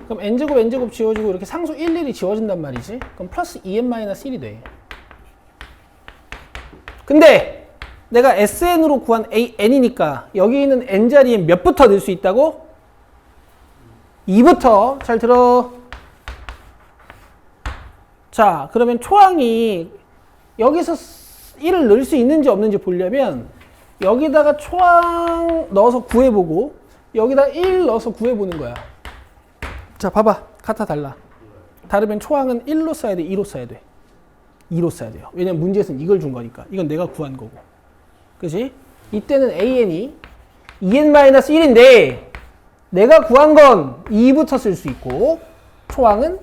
S1: 그럼 n제곱 지워지고 이렇게 상수 1, 1이 지워진단 말이지. 그럼 플러스 2n-1이 돼. 근데 내가 SN으로 구한 n이니까 여기 있는 n자리에 몇부터 넣을 수 있다고? 2부터. 잘 들어. 자, 그러면 초항이 여기서 1을 넣을 수 있는지 없는지 보려면 여기다가 초항 넣어서 구해보고 여기다 1 넣어서 구해보는 거야. 자, 봐봐. 같아 달라. 다르면 초항은 1로 써야 돼, 2로 써야 돼? 2로 써야 돼요. 왜냐면 문제에서는 이걸 준 거니까. 이건 내가 구한 거고. 그지? 이때는 AN이 2n-1인데 내가 구한 건 2부터 쓸 수 있고 초항은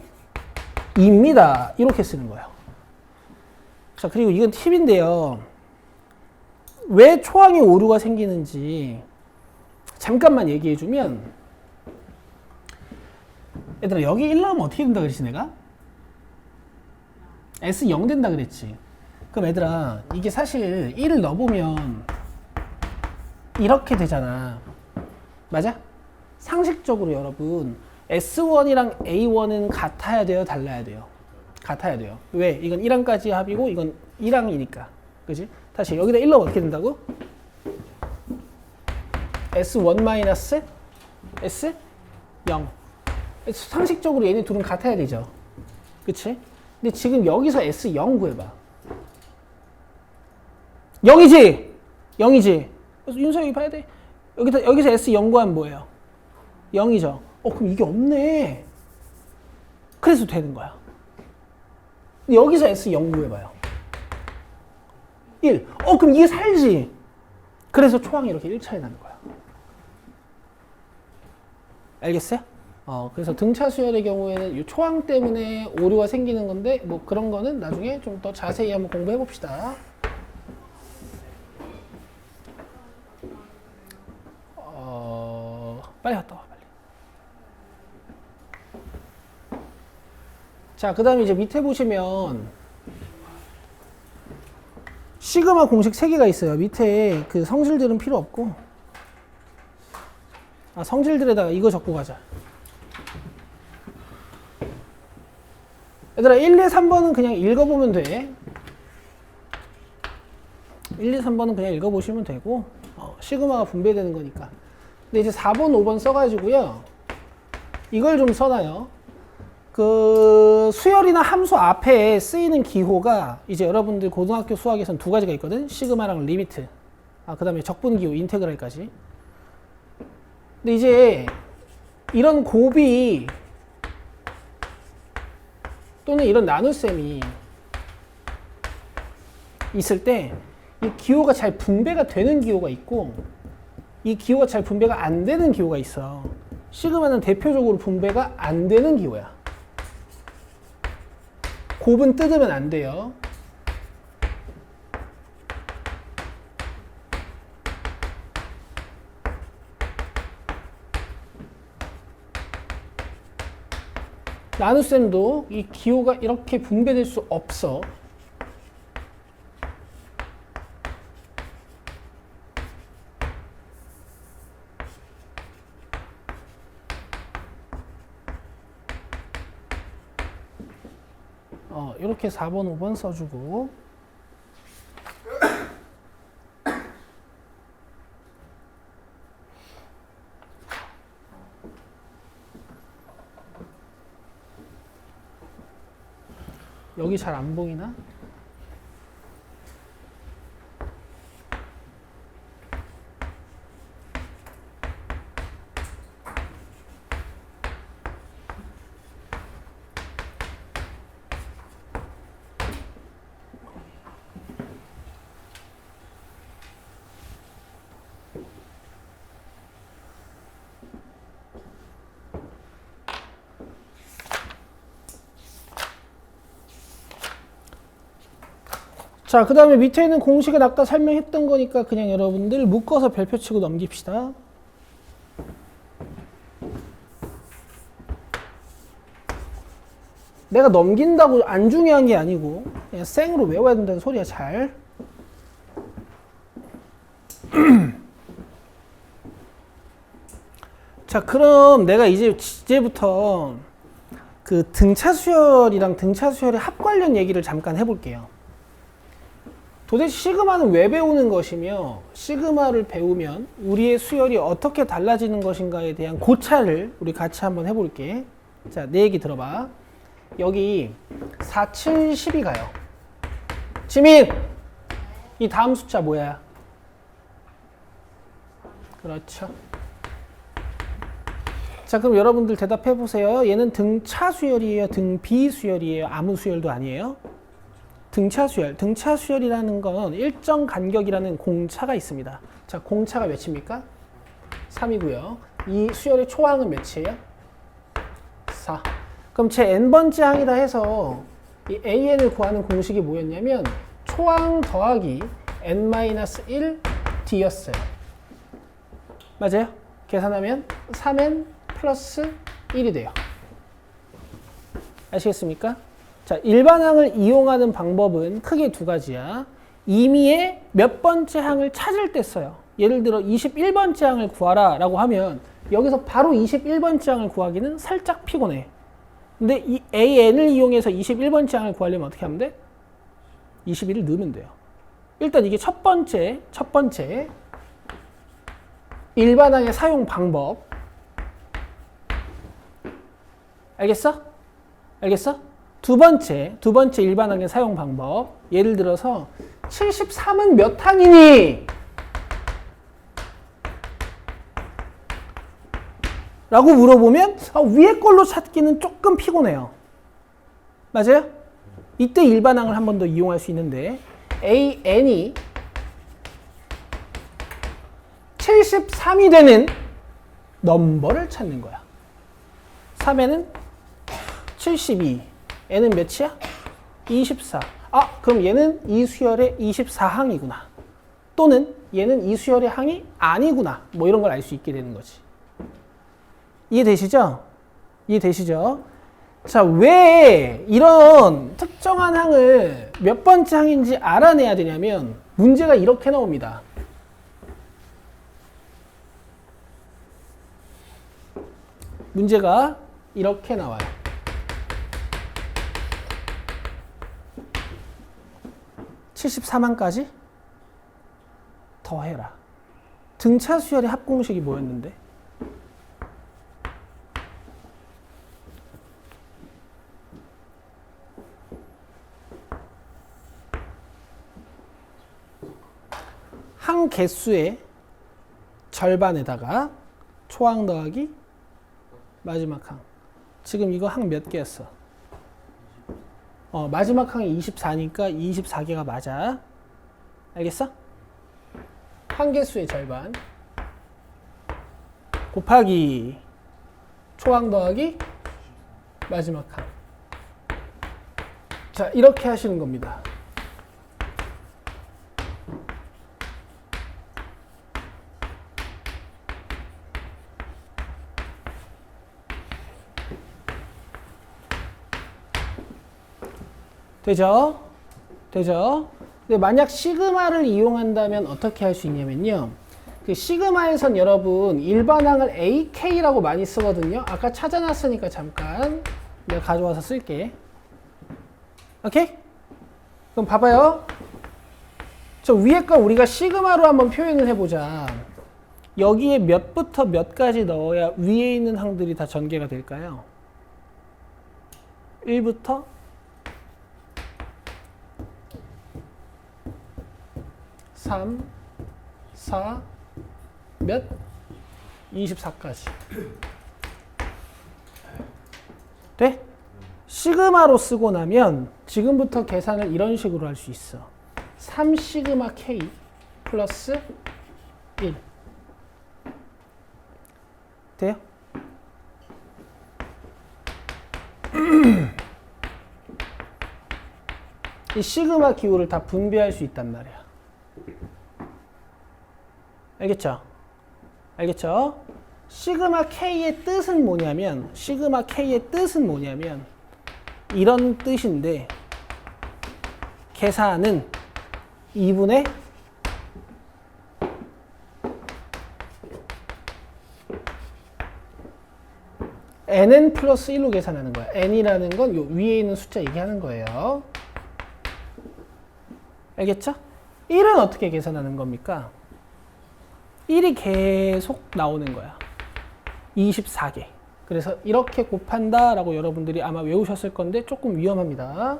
S1: 2입니다. 이렇게 쓰는 거예요. 자, 그리고 이건 팁인데요. 왜 초항에 오류가 생기는지 잠깐만 얘기해주면, 얘들아, 여기 1 나오면 어떻게 된다 그랬지 내가? S 0 된다 그랬지. 그럼 얘들아, 이게 사실 1을 넣어보면 이렇게 되잖아. 맞아? 상식적으로 여러분 S1이랑 A1은 같아야 돼요? 달라야 돼요? 같아야 돼요. 왜? 이건 1항까지 합이고 이건 1항이니까. 그지? 다시 여기다 1 넣으면 어떻게 된다고? S1 S0. 상식적으로 얘네 둘은 같아야 되죠. 그치? 근데 지금 여기서 S0 구해봐. 0이지? 0이지? 그래서 윤서 여기 봐야 돼. 여기서 S0 구하면 뭐예요? 0이죠. 그럼 이게 없네. 그래서 되는 거야. 근데 여기서 S0 구해봐요. 1. 그럼 이게 살지? 그래서 초항이 이렇게 1차이 나는 거야. 알겠어요? 그래서 등차 수열의 경우에는 이 초항 때문에 오류가 생기는 건데, 뭐 그런 거는 나중에 좀 더 자세히 한번 공부해 봅시다. 빨리 갔다 와, 빨리. 자, 그 다음에 이제 밑에 보시면 시그마 공식 3개가 있어요. 밑에 그 성질들은 필요 없고, 성질들에다가 이거 적고 가자. 얘들아, 1, 2, 3번은 그냥 읽어보면 돼. 1, 2, 3번은 그냥 읽어보시면 되고, 시그마가 분배되는 거니까. 근데 이제 4번, 5번 써가지고요. 이걸 좀 써놔요. 그 수열이나 함수 앞에 쓰이는 기호가 이제 여러분들 고등학교 수학에선 두 가지가 있거든. 시그마랑 리미트. 그 다음에 적분기호, 인테그랄까지. 근데 이제 이런 곱이 또는 이런 나눗셈이 있을 때 이 기호가 잘 분배가 되는 기호가 있고 이 기호가 잘 분배가 안 되는 기호가 있어. 시그마는 대표적으로 분배가 안 되는 기호야. 곱은 뜯으면 안 돼요. 나눗셈도 이 기호가 이렇게 분배될 수 없어. 이렇게 4번, 5번 써주고 여기 잘 안 보이나? 자, 그 다음에 밑에 있는 공식은 아까 설명했던 거니까 그냥 여러분들 묶어서 별표 치고 넘깁시다. 내가 넘긴다고 안 중요한 게 아니고 그냥 생으로 외워야 된다는 소리야. 잘. 자, 그럼 내가 이제부터 그 등차 수열이랑 등차 수열의 합 관련 얘기를 잠깐 해볼게요. 도대체 시그마는 왜 배우는 것이며 시그마를 배우면 우리의 수열이 어떻게 달라지는 것인가에 대한 고찰을 우리 같이 한번 해볼게. 자, 내 얘기 들어봐. 여기 4, 7, 10이 가요. 지민! 이 다음 숫자 뭐야? 그렇죠. 자, 그럼 여러분들 대답해 보세요. 얘는 등차 수열이에요? 등비 수열이에요? 아무 수열도 아니에요? 등차 수열. 등차 수열이라는 건 일정 간격이라는 공차가 있습니다. 자, 공차가 몇입니까? 3이고요. 이 수열의 초항은 몇이에요? 4. 그럼 제 n번째 항이다 해서 이 an을 구하는 공식이 뭐였냐면 초항 더하기 n-1 d였어요. 맞아요? 계산하면 3n 플러스 1이 돼요. 아시겠습니까? 자, 일반항을 이용하는 방법은 크게 두 가지야. 임의의 몇 번째 항을 찾을 때 써요. 예를 들어 21번째 항을 구하라 라고 하면 여기서 바로 21번째 항을 구하기는 살짝 피곤해. 근데 이 AN을 이용해서 21번째 항을 구하려면 어떻게 하면 돼? 21을 넣으면 돼요. 일단 이게 첫 번째 일반항의 사용 방법. 알겠어? 두 번째 일반항의 사용 방법. 예를 들어서 73은 몇 항이니? 라고 물어보면 위에 걸로 찾기는 조금 피곤해요. 맞아요? 이때 일반항을 한 번 더 이용할 수 있는데 AN이 73이 되는 넘버를 찾는 거야. 3에는 72, n은 몇이야? 24. 그럼 얘는 이 수열의 24항이구나. 또는 얘는 이 수열의 항이 아니구나. 뭐 이런 걸 알 수 있게 되는 거지. 이해되시죠? 자, 왜 이런 특정한 항을 몇 번째 항인지 알아내야 되냐면 문제가 이렇게 나옵니다. 문제가 이렇게 나와요. 73항까지 더해라. 등차 수열의 합공식이 뭐였는데? 항 개수의 절반에다가 초항 더하기 마지막 항. 지금 이거 항 몇 개였어? 마지막 항이 24니까 24개가 맞아. 알겠어? 항 개수의 절반 곱하기 초항 더하기 마지막 항. 자, 이렇게 하시는 겁니다. 되죠? 되죠? 근데 만약 시그마를 이용한다면 어떻게 할 수 있냐면요. 그 시그마에선 여러분 일반항을 AK라고 많이 쓰거든요. 아까 찾아놨으니까 잠깐 내가 가져와서 쓸게. 오케이? 그럼 봐봐요. 저 위에 거 우리가 시그마로 한번 표현을 해보자. 여기에 몇부터 몇까지 넣어야 위에 있는 항들이 다 전개가 될까요? 1부터 3, 4, 몇? 24까지. 돼? 시그마로 쓰고 나면 지금부터 계산을 이런 식으로 할 수 있어. 3시그마 K 플러스 1. 돼요? 이 시그마 기호를 다 분배할 수 있단 말이야. 알겠죠? 알겠죠? 시그마 K의 뜻은 뭐냐면, 시그마 K의 뜻은 뭐냐면, 이런 뜻인데, 계산은 2분의 nn 플러스 1로 계산하는 거야. n이라는 건 요 위에 있는 숫자 얘기하는 거예요. 알겠죠? 1은 어떻게 계산하는 겁니까? 1이 계속 나오는 거야. 24개. 그래서 이렇게 곱한다 라고 여러분들이 아마 외우셨을 건데 조금 위험합니다.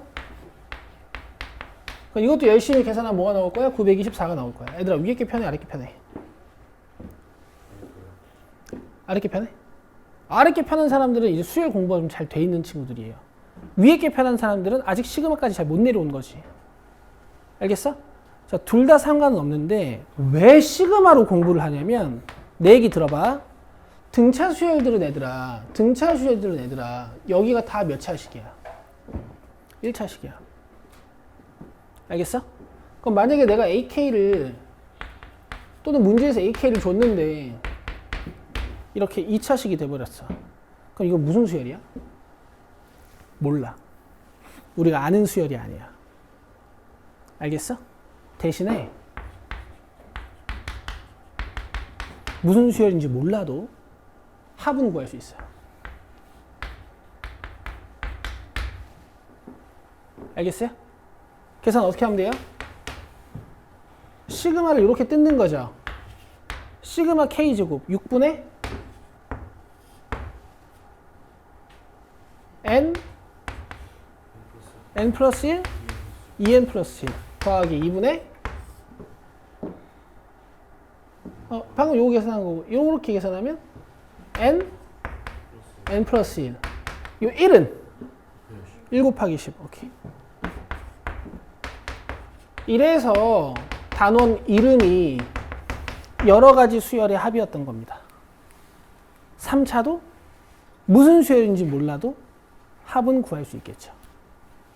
S1: 이것도 열심히 계산하면 뭐가 나올 거야? 924가 나올 거야. 얘들아, 위에 게 편해? 아래 게 편해? 아래 게 편해? 아래 게 편한 사람들은 이제 수열 공부가 좀 잘 돼 있는 친구들이에요. 위에 게 편한 사람들은 아직 시그마까지 잘 못 내려온 거지. 알겠어? 자, 둘 다 상관은 없는데 왜 시그마로 공부를 하냐면 내 얘기 들어봐. 등차 수열들은 애들아, 여기가 다 몇 차식이야? 1차식이야. 알겠어? 그럼 만약에 내가 AK를 또는 문제에서 AK를 줬는데 이렇게 2차식이 돼버렸어. 그럼 이거 무슨 수열이야? 몰라. 우리가 아는 수열이 아니야. 알겠어? 대신에 무슨 수열인지 몰라도 합은 구할 수 있어요. 알겠어요? 계산 어떻게 하면 돼요? 시그마를 이렇게 뜯는 거죠. 시그마 K제곱 6분의 n 플러스 1, 2n 플러스 1 더하기 2분의 방금 요거 계산한 거고 요렇게 계산하면 n 플러스 1 요 1은 1 곱하기 10 오케이. 이래서 단원 이름이 여러 가지 수열의 합이었던 겁니다. 3차도 무슨 수열인지 몰라도 합은 구할 수 있겠죠.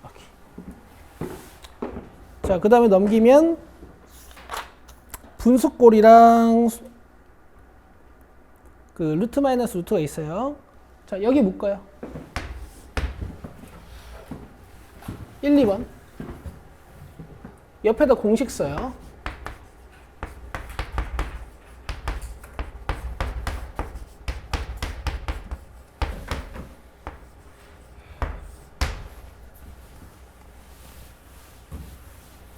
S1: 오케이. 자, 그 다음에 넘기면 분수꼴이랑 그 루트 마이너스 루트가 있어요. 자, 여기 묶어요. 1, 2번. 옆에다 공식 써요.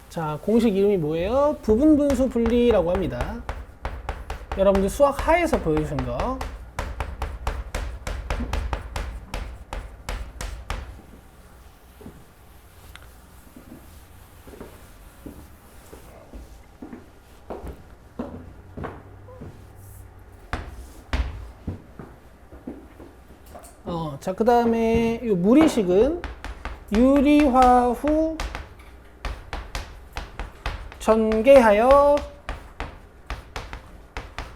S1: 자, 공식 이름이 뭐예요? 부분분수 분리라고 합니다. 여러분들 수학 하에서 보여주신 거. 자, 그 다음에 이 무리식은 유리화 후 전개하여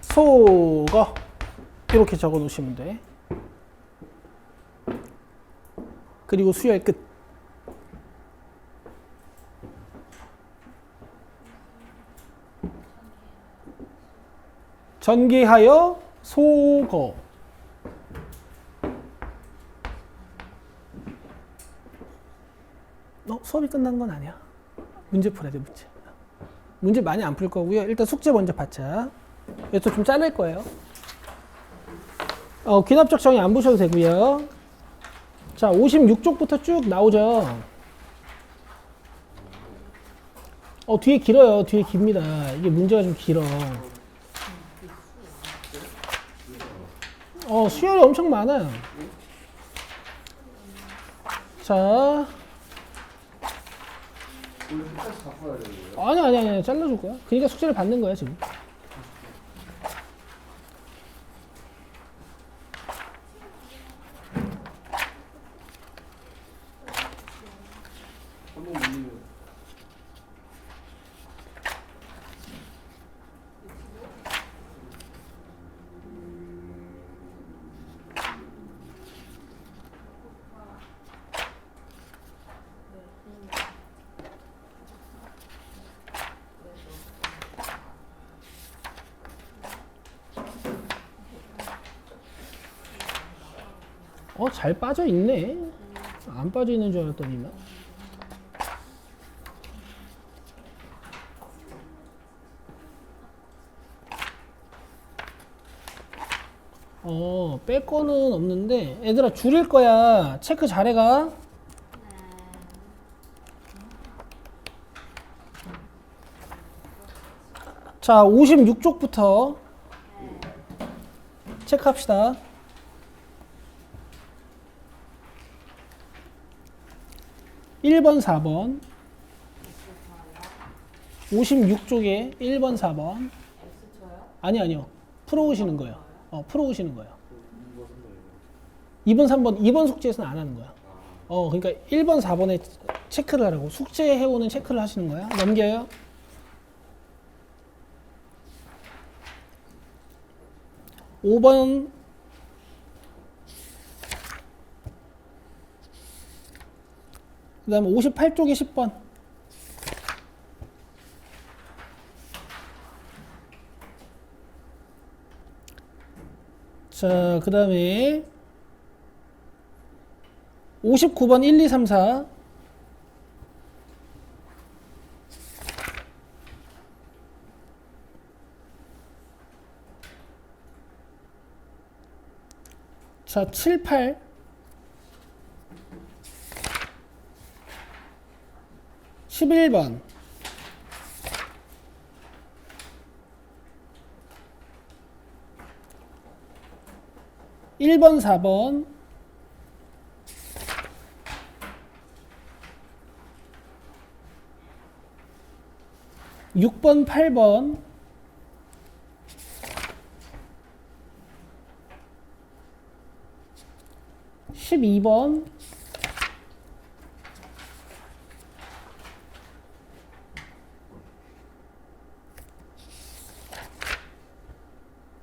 S1: 속어. 이렇게 적어 놓으시면 돼. 그리고 수열 끝. 전개하여 속어. 수업이 끝난 건 아니야. 문제 풀어야 돼, 문제. 문제 많이 안 풀 거고요. 일단 숙제 먼저 받자. 이것도 좀 자를 거예요. 귀납적 정의 안 보셔도 되고요. 자, 56쪽부터 쭉 나오죠. 뒤에 길어요. 뒤에 깁니다. 이게 문제가 좀 길어. 수열이 엄청 많아요. 자. 아니, 잘라줄 거야. 그러니까 숙제를 받는 거야, 지금. 잘 빠져 있네. 안 빠져 있는 줄 알았더니만. 뺄 거는 없는데, 얘들아 줄일 거야. 체크 잘해가. 자, 56쪽부터 체크합시다. 1번, 4번. 56쪽에 1번, 4번. 아니요. 풀어오시는 거예요. 풀어오시는 거예요. 2번, 3번, 2번 숙제에서는 안 하는 거야. 그러니까 1번, 4번에 체크를 하라고. 숙제 해오는 체크를 하시는 거야. 넘겨요. (5번) 그 다음에 58쪽에 10번. 자, 그 다음에 59번 1, 2, 3, 4. 자, 7, 8. 11번. 1번, 4번. 6번, 8번. 12번.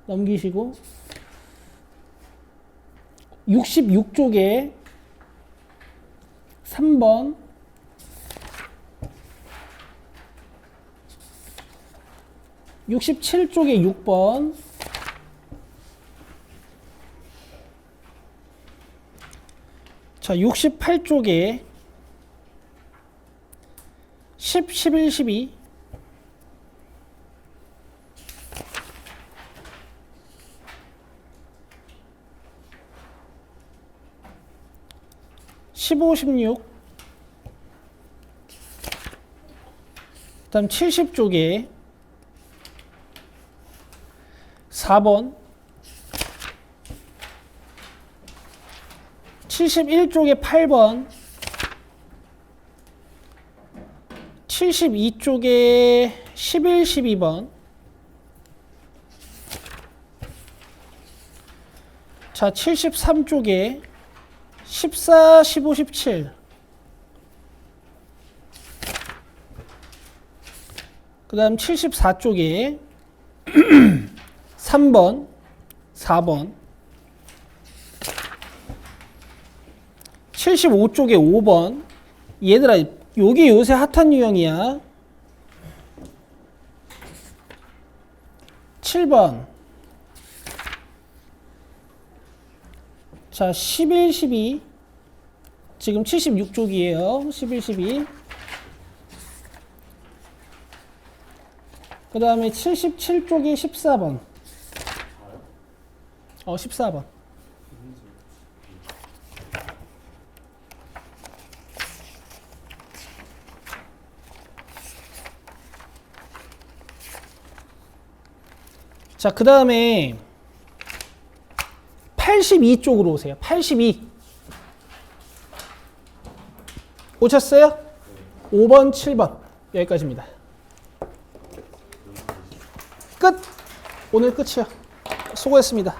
S1: 넘기시고 66쪽에 3번. 67쪽에 6번. 자, 68쪽에 10, 11, 12. 15, 16. 그 다음 70쪽에 4번. 71쪽에 8번. 72쪽에 11, 12번. 자, 73쪽에 14, 15, 17. 그 다음 74쪽에 3번, 4번. 75쪽에 5번. 얘들아, 요게 요새 핫한 유형이야. 7번. 자, 11, 12. 지금 76쪽이에요. 11, 12. 그 다음에 77쪽이 14번. 14번. 자, 그 다음에 82쪽으로 오세요. 82. 오셨어요? 5번, 7번. 여기까지입니다. 끝! 오늘 끝이요. 수고했습니다.